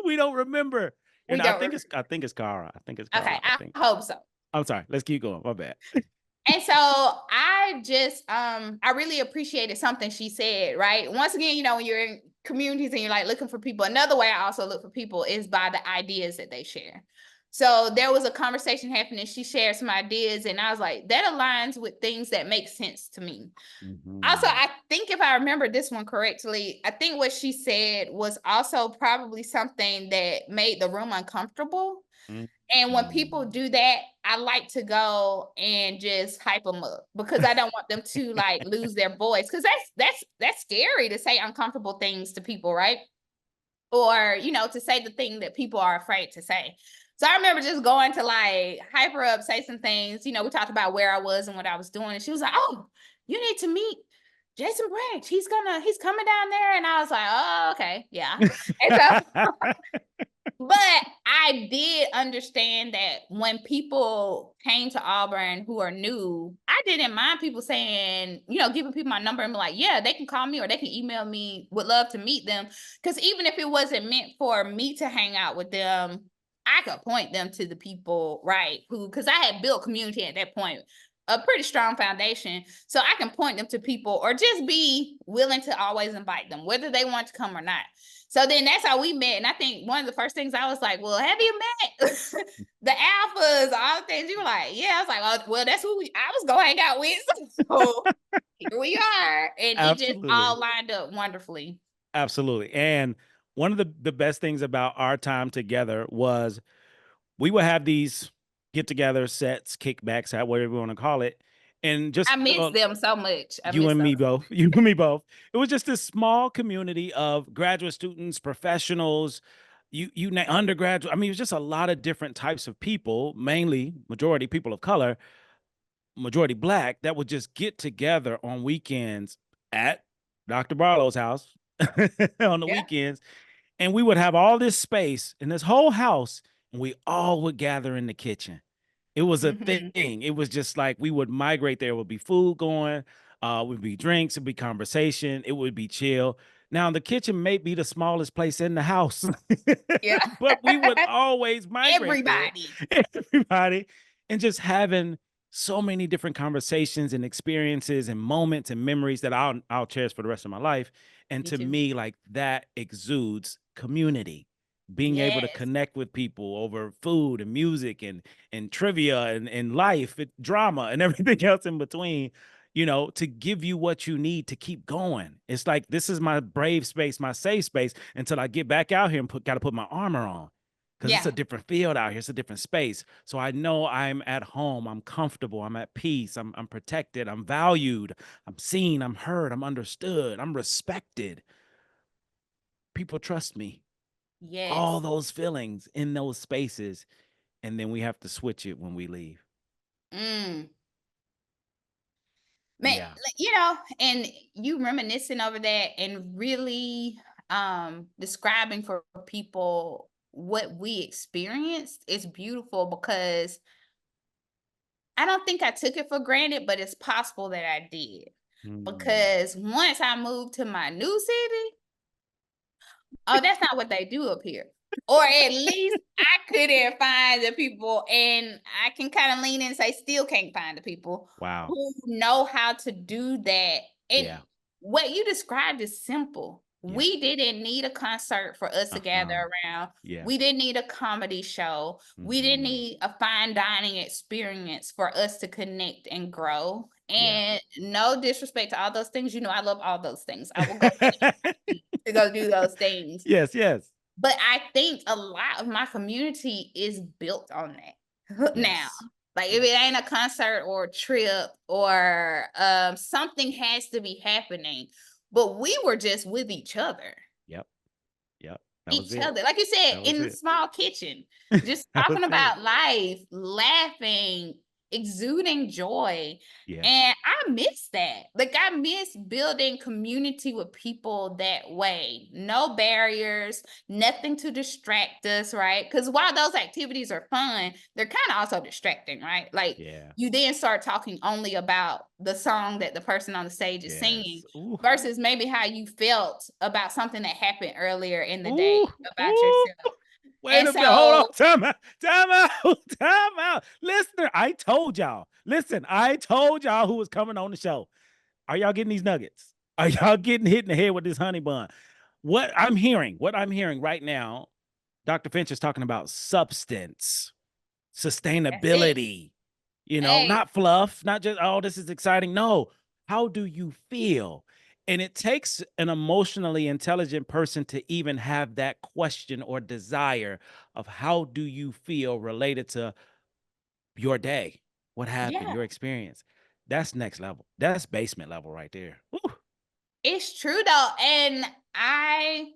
We don't remember. We I don't think remember. I think it's Cara. I think it's Okay, Cara. I I think. hope so. I'm sorry. Let's keep going. My bad. And so I just I really appreciated something she said, right? Once again, when you're in communities and you're like looking for people, another way I also look for people is by the ideas that they share. So there was a conversation happening. She shared some ideas, and I was like, that aligns with things that make sense to me. Also, I think if I remember this one correctly, I think what she said was also probably something that made the room uncomfortable. And when people do that, I like to go and just hype them up because I don't want them to like lose their voice. Because that's scary to say uncomfortable things to people, right? Or to say the thing that people are afraid to say. So I remember just going to like hype her up, say some things. We talked about where I was and what I was doing, and she was like, "Oh, you need to meet Jason Branch. He's coming down there." And I was like, "Oh, okay, yeah." And so but I did understand that when people came to Auburn who are new, I didn't mind people saying, giving people my number and be like, yeah, they can call me or they can email me. Would love to meet them. Because even if it wasn't meant for me to hang out with them, I could point them to the people, right? Because I had built community at that point. a pretty strong foundation, so I can point them to people or just be willing to always invite them, whether they want to come or not. So then that's how we met. And I think one of the first things I was like, well, have you met the alphas, all the things? You were like, yeah. I was like, oh, well, that's who I was going to hang out with. So here we are. And it just Absolutely. all lined up wonderfully. Absolutely. And one of the best things about our time together was we would have these get together sets, kickbacks, whatever you want to call it. And I just miss them so much. I you miss and those. me both, you and me both. It was just this small community of graduate students, professionals, undergraduate. I mean, it was just a lot of different types of people, mainly majority people of color, majority Black, that would just get together on weekends at Dr. Barlow's house on the Yeah. weekends. And we would have all this space in this whole house, and we all would gather in the kitchen. It was a thing. Mhm. It was just like we would migrate. There would be food going, would be drinks, it'd be conversation, it would be chill. Now the kitchen may be the smallest place in the house, Yeah. but we would always migrate there. Everybody. Everybody, and just having so many different conversations and experiences and moments and memories that I'll cherish for the rest of my life. And Me to too. me, like that exudes community, being able to Yes. connect with people over food and music and trivia and life, drama and everything else in between, to give you what you need to keep going. It's like, this is my brave space, my safe space until I get back out here and got to put my armor on, because it's Yeah. a different field out here. It's a different space. So I know I'm at home. I'm comfortable. I'm at peace. I'm protected. I'm valued. I'm seen. I'm heard. I'm understood. I'm respected. People trust me. All Yes. those feelings in those spaces. And then we have to switch it when we leave. Mm. Man, Yeah. and you reminiscing over that and really describing for people what we experienced is beautiful because I don't think I took it for granted, but it's possible that I did. Mm. Because once I moved to my new city, oh, that's not what they do up here. Or at least I couldn't find the people, and I can kind of lean in and say, still can't find the people Wow. who know how to do that. And Yeah. what you described is simple. Yeah. We didn't need a concert for us to gather Uh-huh. around. Yeah. We didn't need a comedy show. We didn't Hmm. need a fine dining experience for us to connect and grow. Yeah. And no disrespect to all those things. I love all those things. I will go to go do those things. Yes, yes. But I think a lot of my community is built on that now. Yes. Like if it Yes. ain't a concert or a trip or something has to be happening. But we were just with each other. Yep. Yep. That was Each it. other. Like you said, That was in the it. small kitchen, just That was talking it. about life, laughing, exuding joy. Yeah. And I miss that. Like I miss building community with people that way. No barriers, nothing to distract us, right? Because while those activities are fun, they're kind of also distracting, right? Like Yeah. you then start talking only about the song that the person on the stage is singing Yes. Ooh. versus maybe how you felt about something that happened earlier in the day Ooh. about Ooh. yourself. Wait And a minute. Hold on. so, Time out. Time out. Time out. Listener, I told y'all. Listen, I told y'all who was coming on the show. Are y'all getting these nuggets? Are y'all getting hit in the head with this honey bun? What I'm hearing right now, Dr. Finch is talking about substance, that's it. sustainability, Hey, not fluff, not just, oh, this is exciting. No, how do you feel? And it takes an emotionally intelligent person to even have that question or desire of how do you feel related to your day, what happened, yeah, your experience. That's next level. That's basement level right there. Woo. it's true though. And I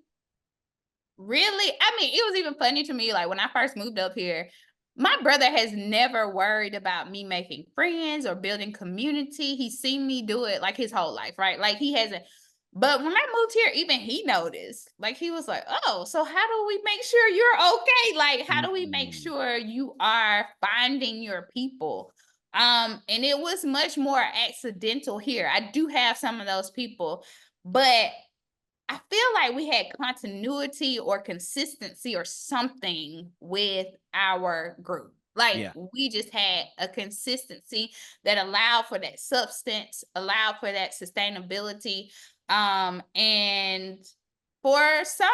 really, I mean, it was even funny to me. Like when I first moved up here, my brother has never worried about me making friends or building community. He's seen me do it like his whole life, right? Like he hasn't. But when I moved here, even he noticed. Like he was like, "Oh, so how do we make sure you're okay? Like, how do we make Mm. sure you are finding your people?" And it was much more accidental here. I do have some of those people, but I feel like we had continuity or consistency or something with our group. Like, Yeah. we just had a consistency that allowed for that substance, allowed for that sustainability, and for some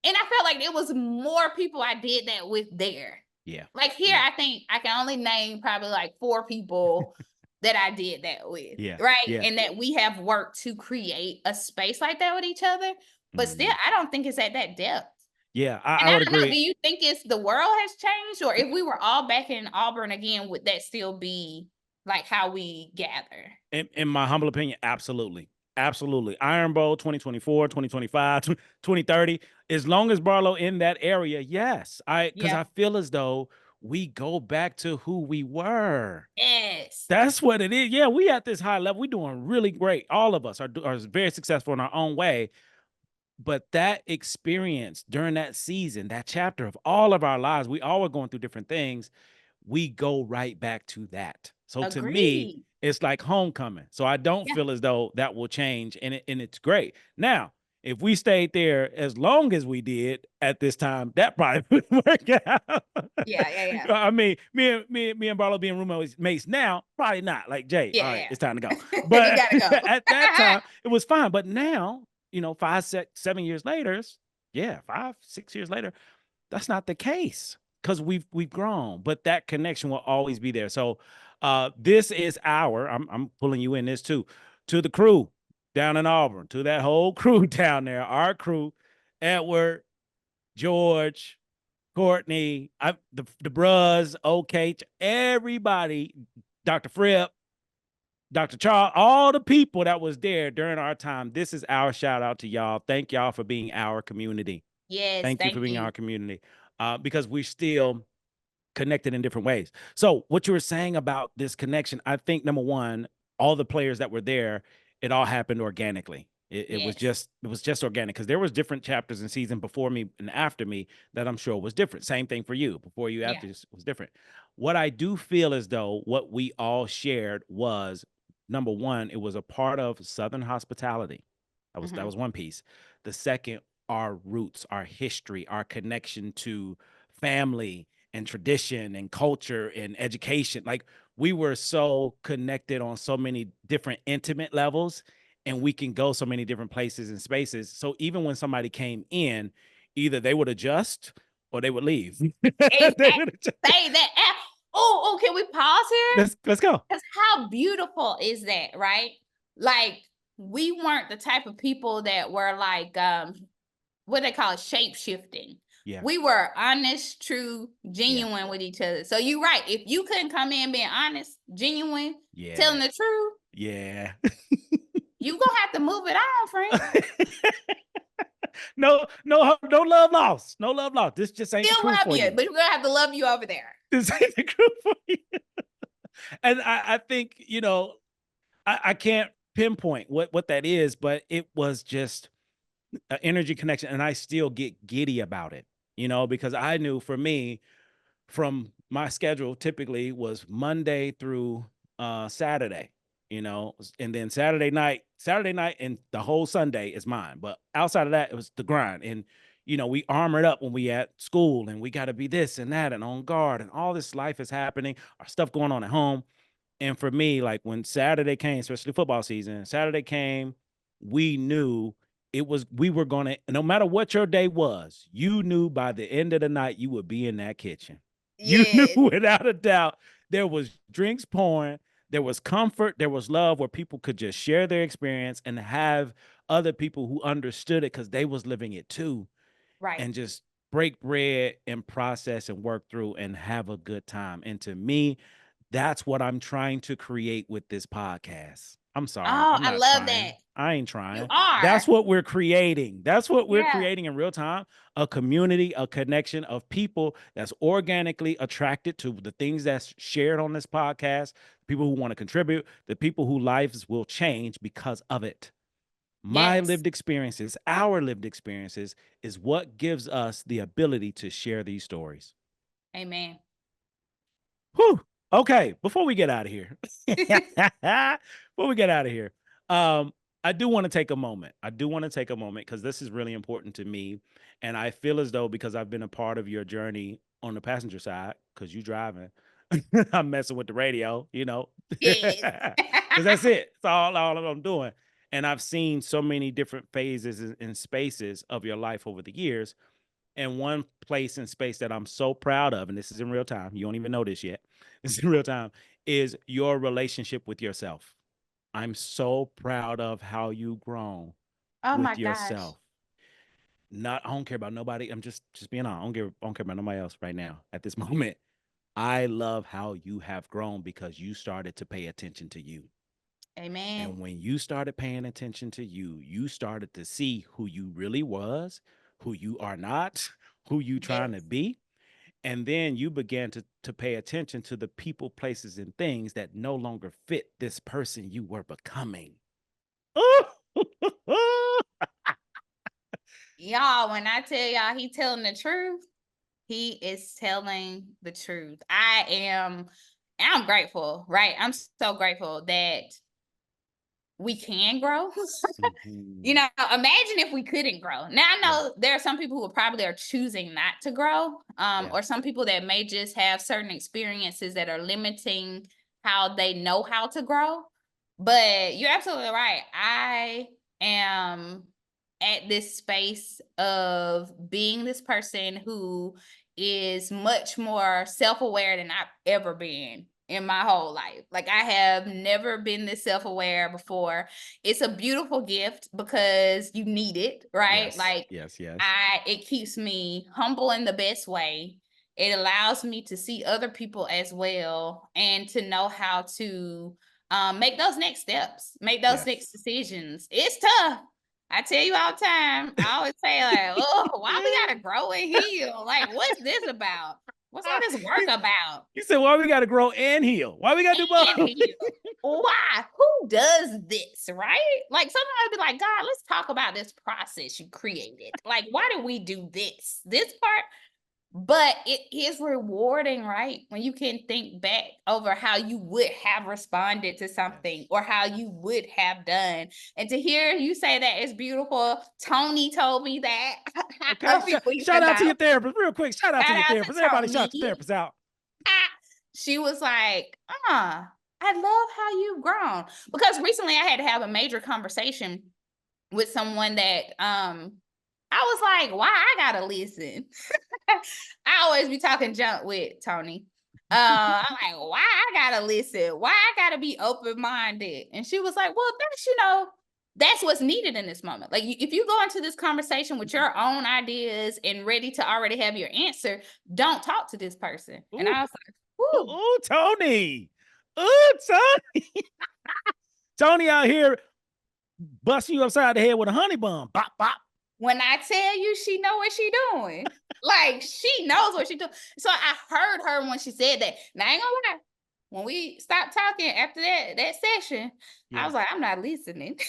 and I felt like it was more people I did that with there. Yeah. Like, here, Yeah. I think I can only name probably, like, 4 people that I did that with, Yeah. right? Yeah. And that we have worked to create a space like that with each other, but still, Mhm. I don't think it's at that depth. Yeah, And I I would don't know, do agree. you think it's the world has changed? Or if we were all back in Auburn again, would that still be, like, how we gather? In my humble opinion, absolutely. Absolutely. Iron Bowl 2024, 2025, 2030. As long as Barlow in that area, yes. Because Yeah. I feel as though we go back to who we were. Yes. That's what it is. Yeah, we at this high level. We're doing really great. All of us are very successful in our own way. But that experience during that season, that chapter of all of our lives, we all were going through different things. We go right back to that. So to me, Agreed. it's like homecoming. So I don't Yeah. feel as though that will change, and it's great. Now, if we stayed there as long as we did at this time, that probably wouldn't work out. Yeah, yeah, yeah. I mean, me and Barlow being roommates now, probably not. Like Jay, all right, Yeah, it's time to go. yeah. You But gotta go. at that time, it was fine. But now, 5, 6, 7 years later, yeah, 5, 6 years later, that's not the case because we've grown, but that connection will always be there. So this is I'm pulling you in this too, to the crew down in Auburn, to that whole crew down there, our crew, Edward, George, Courtney, the bros, okay, everybody, Dr. Fripp, Dr. Charles, all the people that was there during our time. This is our shout out to y'all. Thank y'all for being our community. Yes, Thank you for thank being you. our community, because we still connected in different ways. So what you were saying about this connection, I think number one, all the players that were there, it all happened organically. It was Yes. just organic because there was different chapters in season before me and after me that I'm sure was different. Same thing for you. Before you, Yeah. after this was different. What I do feel as though what we all shared was number one, it was a part of Southern hospitality. That Mhm. was one piece. The second, our roots, our history, our connection to family and tradition and culture and education. Like we were so connected on so many different intimate levels, and we can go so many different places and spaces. So even when somebody came in, either they would adjust or they would leave. They Exact would adjust. say that oh, can we pause here? Let's go. Because how beautiful is that, right? Like, we weren't the type of people that were like, what they call it, shape shifting. Yeah. We were honest, true, Yeah. genuine with each other. So you're right. If you couldn't come in being honest, genuine, Yeah. telling the truth, Yeah. you gonna have to move it on, friend. No love lost. No love lost. This just ain't the Still crew love for you, you. but we're gonna have to love you over there. This ain't the crew for you. And I think, I can't pinpoint what that is, but it was just an energy connection. And I still get giddy about it, because I knew for me, from my schedule typically was Monday through Saturday, and then Saturday night and the whole Sunday is mine. But outside of that, it was the grind. And, we armored up when we at school and we got to be this and that and on guard and all this life is happening, our stuff going on at home. And for me, like when Saturday came, especially football season, Saturday came, we knew we were going to, no matter what your day was, you knew by the end of the night, you would be in that kitchen. You knew Yes, without a doubt there was drinks pouring, there was comfort, there was love where people could just share their experience and have other people who understood it because they was living it too, right. and just break bread and process and work through and have a good time. And to me, that's what I'm trying to create with this podcast. I'm sorry. Oh, I'm I not love that. trying. I ain't You trying. That's are. what we're creating. That's what we're Yeah. creating in real time. A community, a connection of people that's organically attracted to the things that's shared on this podcast, people who want to contribute, the people whose lives will change because of it. My Yes. lived experiences, our lived experiences, is what gives us the ability to share these stories. Amen. Whew. Okay, before we get out of here, before we get out of here, I do want to take a moment. I do want to take a moment because this is really important to me, and I feel as though because I've been a part of your journey on the passenger side because you driving. I'm messing with the radio, Yes. because that's it. It's all I'm doing. And I've seen so many different phases and spaces of your life over the years. And one place and space that I'm so proud of, and this is in real time, you don't even know this yet, this is in real time, is your relationship with yourself. I'm so proud of how you've grown Oh my with gosh. yourself. Not, I don't care about nobody. I'm just being honest. I don't care about nobody else right now at this moment. I love how you have grown because you started to pay attention to you. Amen. And when you started paying attention to you, you started to see who you really was, who you are not, who you trying to Yes. be. And then you began to pay attention to the people, places, and things that no longer fit this person you were becoming. Y'all, when I tell y'all he telling the truth, he is telling the truth. I'm grateful, right? I'm so grateful that we can grow. You Mhm. know, imagine if we couldn't grow. Now I Yeah, know there are some people who probably are choosing not to grow, yeah, or some people that may just have certain experiences that are limiting how they know how to grow. But you're absolutely right. I am at this space of being this person who is much more self-aware than I've ever been in my whole life. Like I have never been this self-aware before. It's a beautiful gift because you need it, right? yes, Like yes, yes, I it keeps me humble in the best way. It allows me to see other people as well and to know how to make those next steps, make those next yes. decisions. It's tough. I tell you all the time. I always say like, "Oh, why we gotta grow and heal? Like, what's this about? What's all this work you, about?" you said, why we got to grow and heal? Why we got to do And both? heal. Why? Who does this, right? Like sometimes I'd be like, God, let's talk about this process you created. Like, why did we do this part? But it is rewarding, right? When you can think back over how you would have responded to something Yes. or how you would have done. And to hear you say that is beautiful. Tony told me that Okay. a few weeks Shout out to ago. your therapist, real quick. Shout out to Shout your out therapist. to Everybody, Tony. shout the therapist out. She was like, I love how you've grown. Because recently I had to have a major conversation with someone that I was like, why I gotta listen? I always be talking junk with Tony. I'm like, why I gotta listen? Why I gotta be open-minded? And she was like, well, that's what's needed in this moment. Like if you go into this conversation with your own ideas and ready to already have your answer, don't talk to this person. And Ooh, I was like, ooh, whoo. ooh, Tony. Ooh, Tony. Tony out here busting you upside the head with a honey bun. Bop, bop. When I tell you she know what she doing, like she knows what she doing. So I heard her when she said that. Now I ain't gonna lie. When we stopped talking after that session, I Yeah. was like, I'm not listening.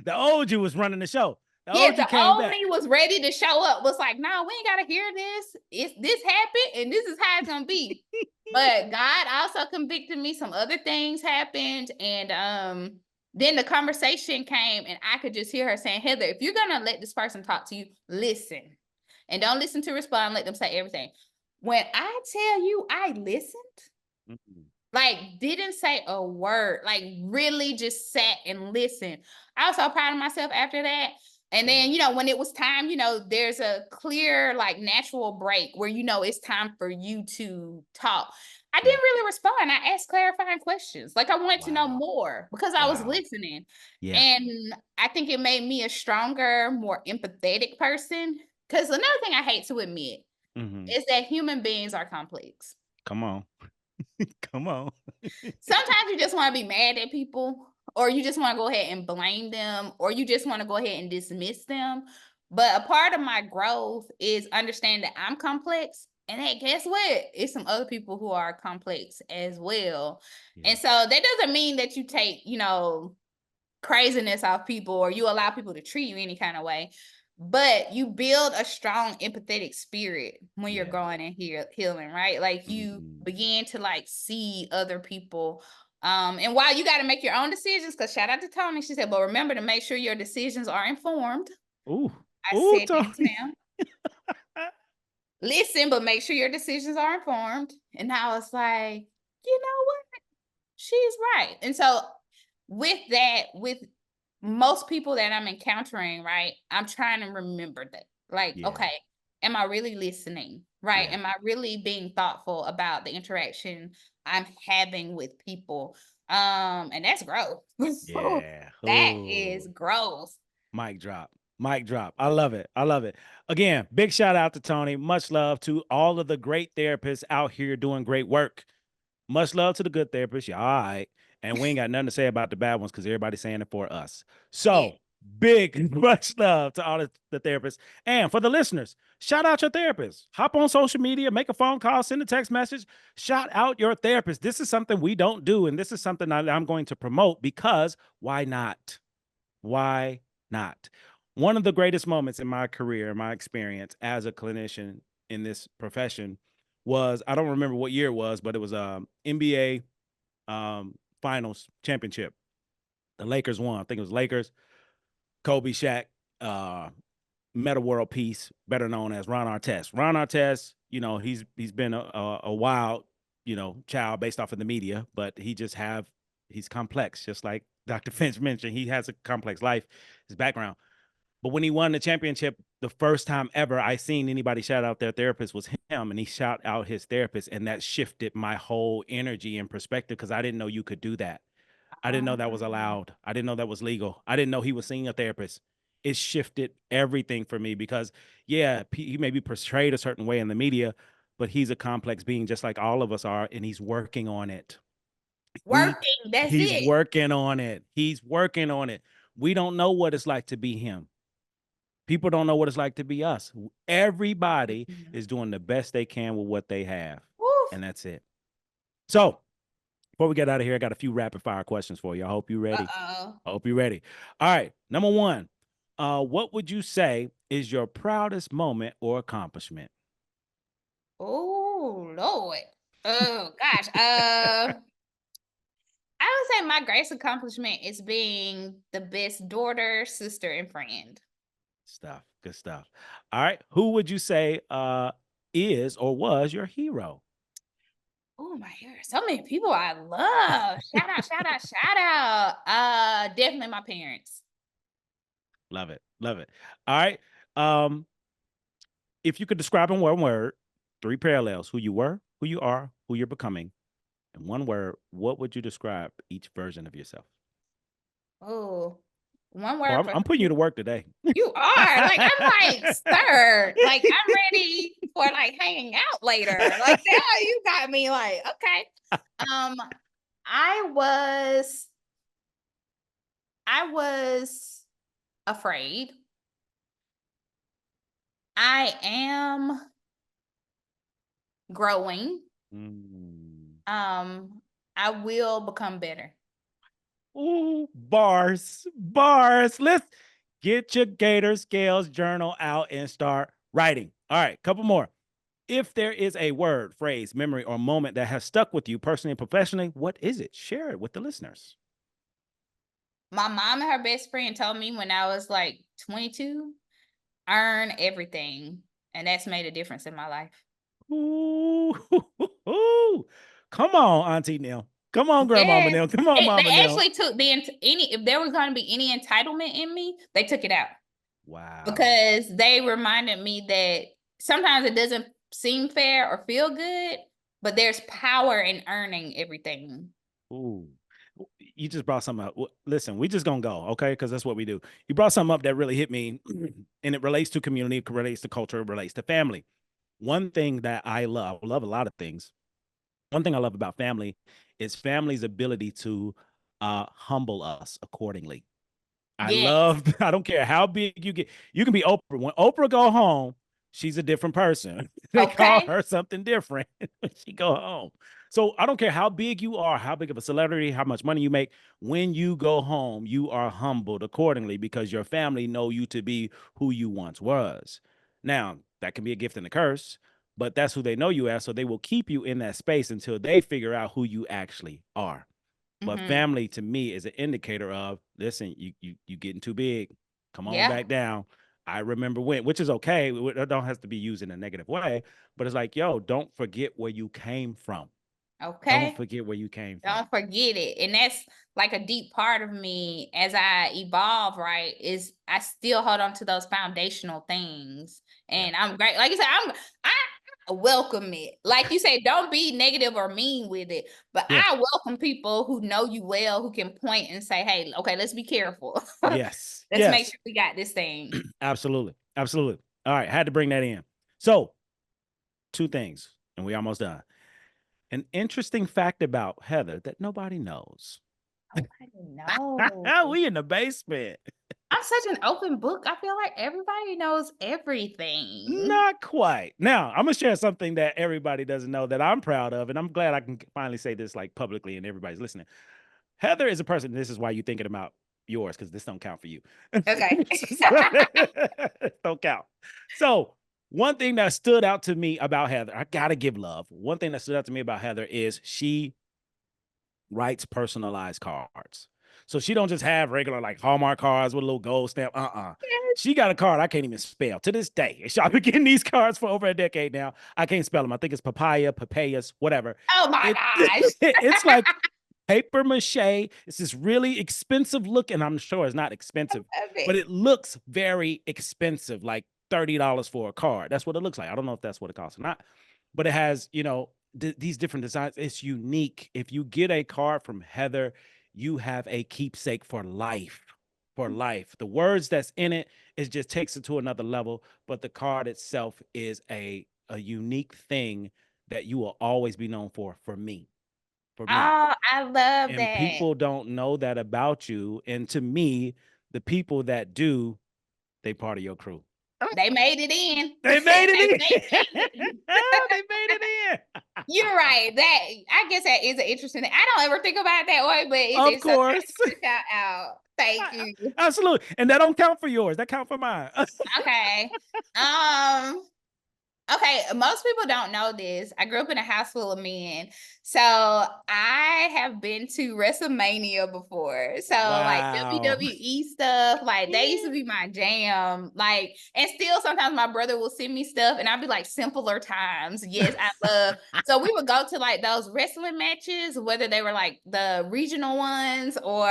The old you was running the show. The Yeah, old the you came old back. me was ready to show up. Was like, no, we ain't gotta hear this. It's this happened, and this is how it's gonna be. But God also convicted me. Some other things happened, and then the conversation came, and I could just hear her saying, Heather, if you're gonna let this person talk to you, listen. And don't listen to respond, let them say everything. When I tell you I listened, Mhm. like didn't say a word, like really just sat and listened. I was so proud of myself after that. And Yeah. then, when it was time, there's a clear, like natural break where it's time for you to talk. I Yeah. didn't really respond. I asked clarifying questions. Like I wanted to know Wow. more because I was Wow. listening. Yeah. And I think it made me a stronger, more empathetic person. Because another thing I hate to admit Hmm. is that human beings are complex. Come on. Come on. Sometimes you just want to be mad at people, or you just want to go ahead and blame them, or you just want to go ahead and dismiss them. But a part of my growth is understanding that I'm complex. And hey, guess what? It's some other people who are complex as well. Yeah. And so that doesn't mean that you take, craziness off people or you allow people to treat you any kind of way. But you build a strong empathetic spirit when you're Yeah. growing and healing, right? Like you Hmm. begin to like see other people. And while you got to make your own decisions, because shout out to Tony, she said, but remember to make sure your decisions are informed. Ooh. I Ooh, said, yes, Tony. ma'am. listen, but make sure your decisions are informed. And I was like, you know what? She's right. And so with that, with most people that I'm encountering, right, I'm trying to remember that. Like, Yeah. okay, am I really listening? Right? Yeah. Am I really being thoughtful about the interaction I'm having with people? And that's growth. So Yeah. that Oh, is growth. mic drop. Mic drop. I love it. I love it. Again, big shout out to Tony. Much love to all of the great therapists out here doing great work. Much love to the good therapists. Y'all all right. And we ain't got nothing to say about the bad ones because everybody's saying it for us. Yeah. So big, much love to all the therapists. And for the listeners, shout out your therapist. Hop on social media, make a phone call, send a text message, shout out your therapist. This is something we don't do. And this is something I'm going to promote because why not? Why not? One of the greatest moments in my career, my experience as a clinician in this profession was, I don't remember what year it was, but it was NBA finals championship. The Lakers won. I think it was Lakers, Kobe, Shaq, uh, Meta World Peace, better known as Ron Artest. Ron Artest, he's been a wild, child based off of the media, but he's complex, just like Dr. Finch mentioned. He has a complex life, his background. But when he won the championship, the first time ever I seen anybody shout out their therapist was him, and he shout out his therapist, and that shifted my whole energy and perspective because I didn't know you could do that. I didn't know that was Um, allowed. I didn't know that was legal. I didn't know he was seeing a therapist. It shifted everything for me because, yeah, he may be portrayed a certain way in the media, but he's a complex being just like all of us are, and he's working on it. We working. That's He's it. working on it. He's working on it. We don't know what it's like to be him. People don't know what it's like to be us. Everybody Mhm. is doing the best they can with what they have, Woof. and that's it. So, before we get out of here, I got a few rapid fire questions for you. I hope you're ready. Uh-oh. I hope you're ready. All right. Number one, what would you say is your proudest moment or accomplishment? Oh, Lord. Oh, gosh. I would say my greatest accomplishment is being the best daughter, sister, and friend. Stuff. Good stuff. All right. Who would you say is or was your hero? Oh my God. So many people I love. Shout out, shout out, shout out. Definitely my parents. Love it. Love it. All right. Um, if you could describe in one word, three parallels, who you were, who you are, who you're becoming, in one word, what would you describe each version of yourself? Oh, one Oh, word for I'm putting you to work today. you are like I'm like sir, like I'm ready for like hanging out later. Like now you got me like okay. Um, I was I was afraid. I am growing. Mm. Um, I will become better. Ooh, bars, bars. Let's get your Gator Scales journal out and start writing. All right, couple more. If there is a word, phrase, memory, or moment that has stuck with you personally and professionally, what is it? Share it with the listeners. My mom and her best friend told me when I was like 22, earn everything. And that's made a difference in my life. Ooh, come on, Auntie Neil. Come on, Grandmama Yes. Neil. Come on, Mama They Neil. actually took any if there was going to be any entitlement in me, they took it out Wow. because they reminded me that sometimes it doesn't seem fair or feel good, but there's power in earning everything. Ooh. You just brought something up. Listen, we just gonna go, okay? Because that's what we do. You brought something up that really hit me, and it relates to community, it relates to culture, it relates to family. One thing that I love a lot of things. One thing I love about family is family's ability to humble us accordingly. I Yes. love, I don't care how big you get. You can be Oprah. When Oprah go home, she's a different person. They call Okay. her something different when she go home. So I don't care how big you are, how big of a celebrity, how much money you make. When you go home, you are humbled accordingly because your family know you to be who you once was. Now, that can be a gift and a curse, but that's who they know you as. So they will keep you in that space until they figure out who you actually are. But Mm-hmm. family to me is an indicator of, listen, you getting too big. Come on Yeah. back down. I remember when, which is okay. It don't have to be used in a negative way, but it's like, yo, don't forget where you came from. Don't Okay. forget where you came from. Don't forget it. And that's like a deep part of me as I evolve, right? Is I still hold on to those foundational things. Yeah. And I'm great. Like you said, I welcome it. Like you said, don't be negative or mean with it. But Yeah. I welcome people who know you well, who can point and say, hey, okay, let's be careful. Yes. Let's make Yes. sure we got this thing. Absolutely. Absolutely. All right. Had to bring that in. So, two things, and we almost done. An interesting fact about Heather that nobody knows. Oh, I didn't know. We in the basement. I'm such an open book. I feel like everybody knows everything. Not quite. Now, I'm gonna share something that everybody doesn't know that I'm proud of, and I'm glad I can finally say this like publicly and everybody's listening. Heather is a person. This is why you're thinking about yours because this don't count for you. Okay. Don't count. So one thing that stood out to me about Heather, I gotta give love. One thing that stood out to me about Heather is she writes personalized cards. So she don't just have regular like Hallmark cards with a little gold stamp. She got a card I can't even spell to this day. I've been getting these cards for over a decade now. I can't spell them. I think it's papaya, papayas, whatever. Oh my It gosh. it's like paper mache. It's this really expensive look, and I'm sure it's not expensive, Love but it. it looks very expensive, like $30 for a card. That's what it looks like. I don't know if that's what it costs or not, but it has, these different designs. It's unique. If you get a card from Heather, you have a keepsake for life. For life. The words that's in it is just takes it to another level, but the card itself is a unique thing that you will always be known for me. For me. Oh, I love And that. people don't know that about you. And to me, the people that do, they part of your crew. They made it in. They made They it made in. it in. They made it in. You're right. That I guess that is an interesting thing. I don't ever think about it that way, but Of it's so course. nice to shout out. Thank you. Absolutely. And that don't count for yours. That count for mine. Okay. Um, Okay, most people don't know this. I grew up in a house full of men. So I have been to WrestleMania before. So like Wow. WWE stuff, like they used to be my jam. Like, and still sometimes my brother will send me stuff and I'll be like simpler times. Yes, I love. So we would go to like those wrestling matches, whether they were like the regional ones or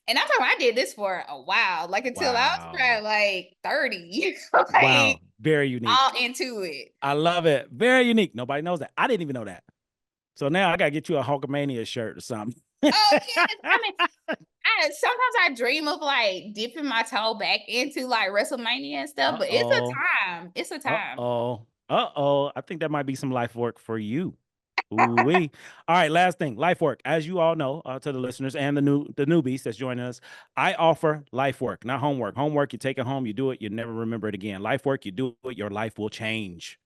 and I'm talking I did this for a while, like until I was Wow. probably like 30. Wow. Like Very unique. all into it. I love it. Very unique. Nobody knows that. I didn't even know that. So now I gotta get you a Hulkamania shirt or something. Oh yes, I mean, sometimes I dream of like dipping my toe back into like WrestleMania and stuff, but it's Uh-oh. a time. It's a time. Uh-oh. Uh-oh. I think that might be some life work for you. Ooh-wee. All right, last thing, life work. As you all know, to the listeners and the newbies that's joining us, I offer life work, not homework. Homework, you take it home, you do it, you never remember it again. Life work, you do it, your life will change.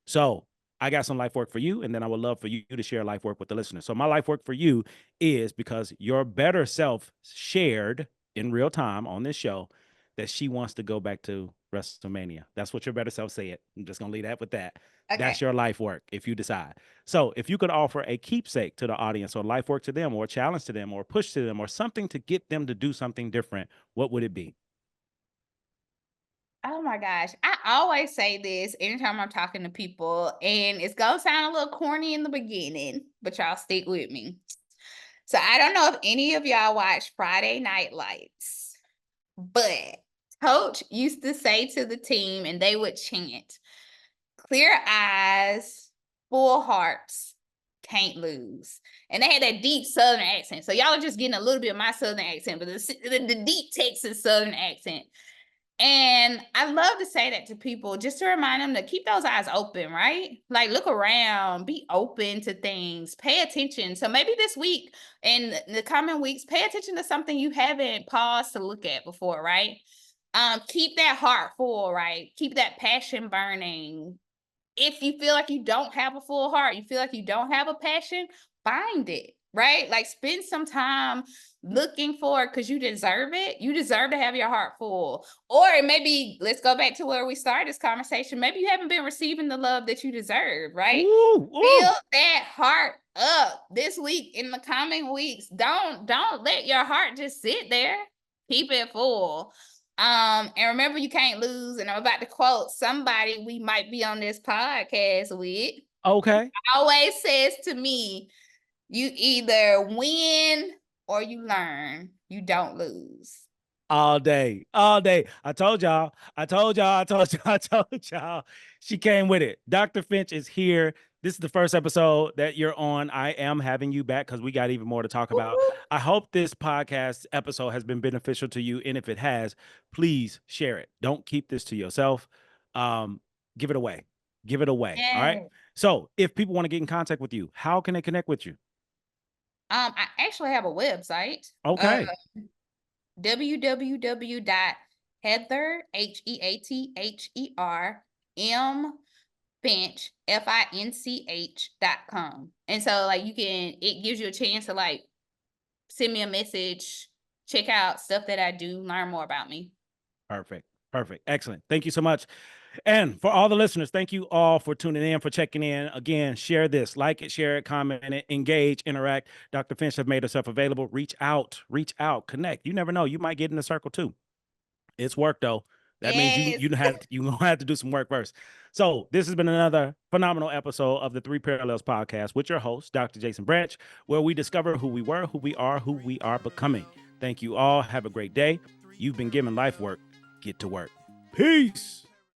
So I got some life work for you, and then I would love for you to share life work with the listeners. So my life work for you is because your better self shared in real time on this show that she wants to go back to WrestleMania. That's what your better self said. I'm just gonna leave that with that. That's Okay. your life work if you decide. So if you could offer a keepsake to the audience or life work to them or a challenge to them or a push to them or something to get them to do something different, what would it be? Oh my gosh. I always say this anytime I'm talking to people, and it's gonna sound a little corny in the beginning, but y'all stick with me. So I don't know if any of y'all watch Friday Night Lights, but Coach used to say to the team, and they would chant, clear eyes, full hearts, can't lose. And they had that deep Southern accent. So y'all are just getting a little bit of my Southern accent, but the deep Texas Southern accent. And I love to say that to people just to remind them to keep those eyes open, right? Like look around, be open to things, pay attention. So maybe this week and the coming weeks, pay attention to something you haven't paused to look at before, right? Keep that heart full, right? Keep that passion burning. If you feel like you don't have a full heart, you feel like you don't have a passion, find it, right? Like spend some time looking for it because you deserve it. You deserve to have your heart full. Or maybe let's go back to where we started this conversation. Maybe you haven't been receiving the love that you deserve, right? Ooh, ooh. Fill that heart up this week in the coming weeks. Don't let your heart just sit there. Keep it full. And remember, you can't lose. And I'm about to quote somebody we might be on this podcast with. Okay. Always says to me, you either win or you learn. You don't lose. All day, all day. I told y'all. I told y'all. I told y'all. I told y'all. She came with it. Dr. Finch is here. This is the first episode that you're on. I am having you back because we got even more to talk about. I hope this podcast episode has been beneficial to you. And if it has, please share it. Don't keep this to yourself. Give it away. Give it away. All right. Yes. So if people want to get in contact with you, how can they connect with you? I actually have a website. Okay. www.heather, HEATHER, Finch, FINCH.com. And so like it gives you a chance to like send me a message, check out stuff that I do, learn more about me. Perfect. Perfect. Excellent. Thank you so much. And for all the listeners, thank you all for tuning in, for checking in. Again, share this, like it, share it, comment it, engage, interact. Dr. Finch has made herself available. Reach out, connect. You never know. You might get in the circle too. It's work though. That means Yes. you gonna have to do some work first. So this has been another phenomenal episode of the Three Parallels podcast with your host, Dr. Jason Branch, where we discover who we were, who we are becoming. Thank you all. Have a great day. You've been given life work. Get to work. Peace.